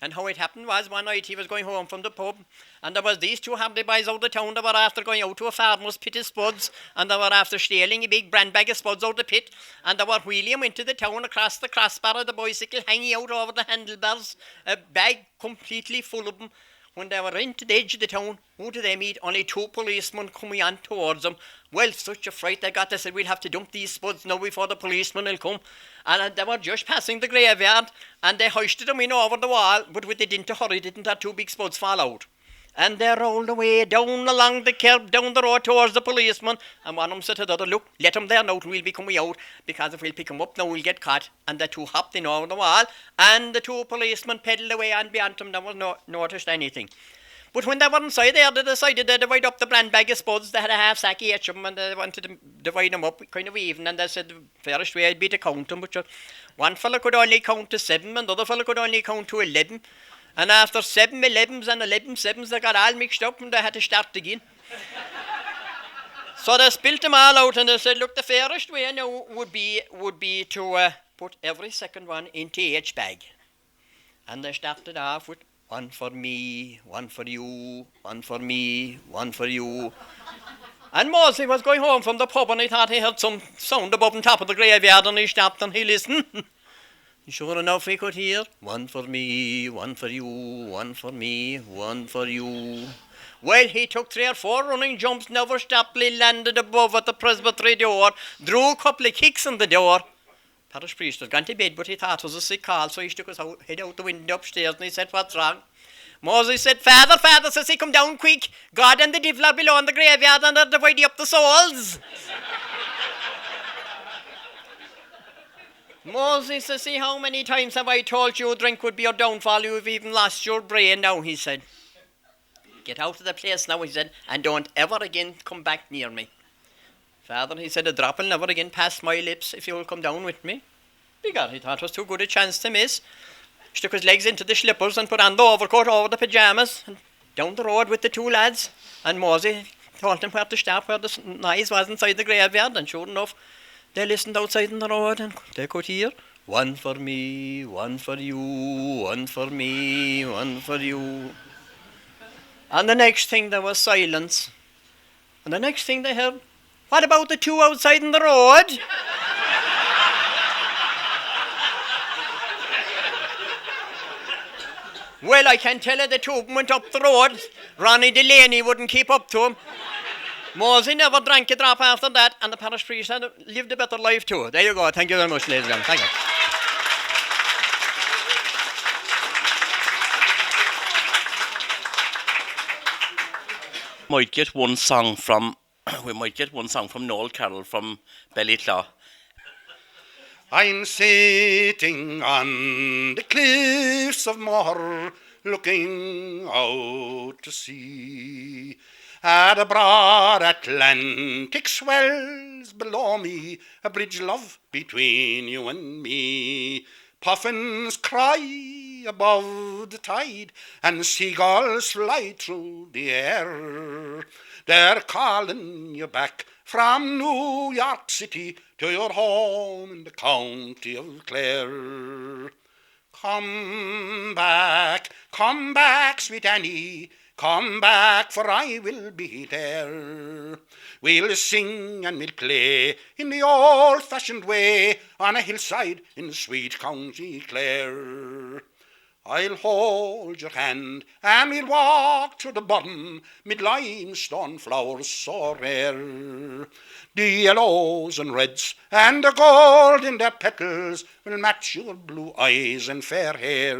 and how it happened was one night he was going home from the pub, and there was these two hardy boys out of town that were after going out to a farmer's pit of spuds, and they were after stealing a big brand bag of spuds out of the pit, and they were wheeling him into the town across the crossbar of the bicycle, hanging out over the handlebars, a bag completely full of them. When they were into the edge of the town, who did they meet? Only 2 policemen coming on towards them. Well, such a fright they got, they said, we'll have to dump these spuds now before the policemen will come. And they were just passing the graveyard, and they hoisted them in over the wall, but with the dint of hurry, didn't that 2 big spuds fall out? And they rolled away down along the curb, down the road towards the policeman, and one of them said to the other, look, let them there now, we'll be coming out, because if we'll pick them up now, we'll get caught. And the 2 hopped in over the wall, and the 2 policemen pedalled away on beyond them, never noticed anything. But when they were inside there, they decided to divide up the brand bag of spuds. They had a half sack each of them, and they wanted to divide them up kind of even, and they said the fairest way would be to count them, but one fella could only count to 7, and the other fella could only count to 11. And after 7 11s and 11 7s, they got all mixed up and they had to start again. So they spilt them all out and they said, look, the fairest way now would be to put every second one into each bag. And they started off with 1 for me, 1 for you, 1 for me, 1 for you. And Mosey was going home from the pub and he thought he heard some sound above on top of the graveyard, and he stopped and he listened. Sure enough, he could hear 1 for me, 1 for you, 1 for me, 1 for you. Well, he took 3 or 4 running jumps, never stopped, he landed above at the presbytery door, drew a couple of kicks in the door. Parish priest had gone to bed, but he thought it was a sick call, so he stuck his head out the window upstairs and he said, what's wrong? Mosey said, Father, says he, come down quick. God and the devil are below in the graveyard and they're dividing up the souls. Mosey says, see, how many times have I told you drink would be your downfall? You've even lost your brain now, he said. Get out of the place now, he said, and don't ever again come back near me. Father, he said, a drop will never again pass my lips if you will come down with me. Because he thought it was too good a chance to miss. Stuck his legs into the slippers and put on the overcoat over the pyjamas and down the road with the 2 lads. And Mosey told him where to stop, where the noise was inside the graveyard, and sure enough, they listened outside on the road and they could hear 1 for me, 1 for you, 1 for me, 1 for you. And the next thing there was silence. And the next thing they heard, what about the 2 outside on the road? Well, I can tell you the 2 of them went up the road. Ronnie Delaney wouldn't keep up to him. Mosey never drank a drop after that, and the parish priest had lived a better life too. There you go. Thank you very much, ladies and gentlemen. Thank you. We might get one song from Noel Carroll from Ballyclaw. I'm sitting on the cliffs of Moher, looking out to sea. At the broad Atlantic swells below me, a bridge, love, between you and me. Puffins cry above the tide, and seagulls fly through the air. They're calling you back from New York City to your home in the county of Clare. Come back, sweet Annie, come back, for I will be there. We'll sing and we'll play in the old-fashioned way on a hillside in sweet County Clare. I'll hold your hand and we'll walk to the bottom mid limestone flowers so rare. The yellows and reds and the gold in their petals will match your blue eyes and fair hair.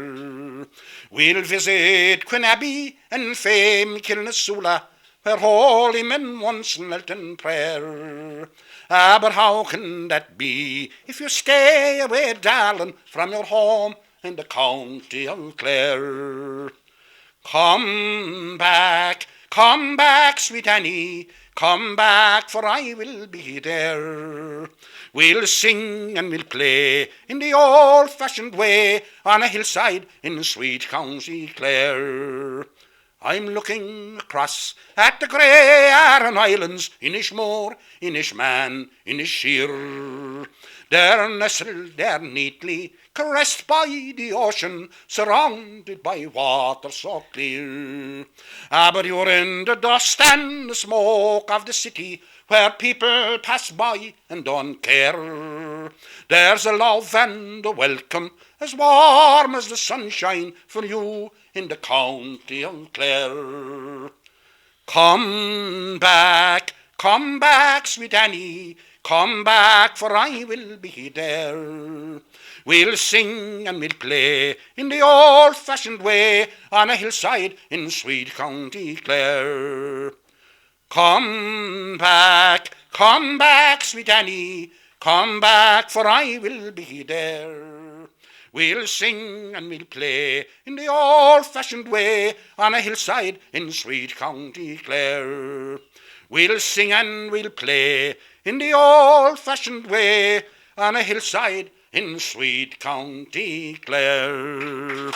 We'll visit Queen Abbey and famed Kilnasula, where holy men once knelt in prayer. Ah, but how can that be if you stay away, darling, from your home in the county of Clare? Come back, sweet Annie, come back, for I will be there. We'll sing and we'll play in the old-fashioned way on a hillside in sweet County Clare. I'm looking across at the grey Aran Islands, Inishmore, Inishman, Inisheer. They're nestled there neatly, caressed by the ocean, surrounded by water so clear. Ah, but you're in the dust and the smoke of the city, where people pass by and don't care. There's a love and a welcome as warm as the sunshine for you in the county of Clare. Come back, sweet Annie, come back, for I will be there. We'll sing and we'll play in the old-fashioned way on a hillside in sweet County Clare. Come back, sweet Annie, come back, for I will be there. We'll sing and we'll play in the old-fashioned way on a hillside in sweet County Clare. We'll sing and we'll play in the old-fashioned way on a hillside in sweet County Clare.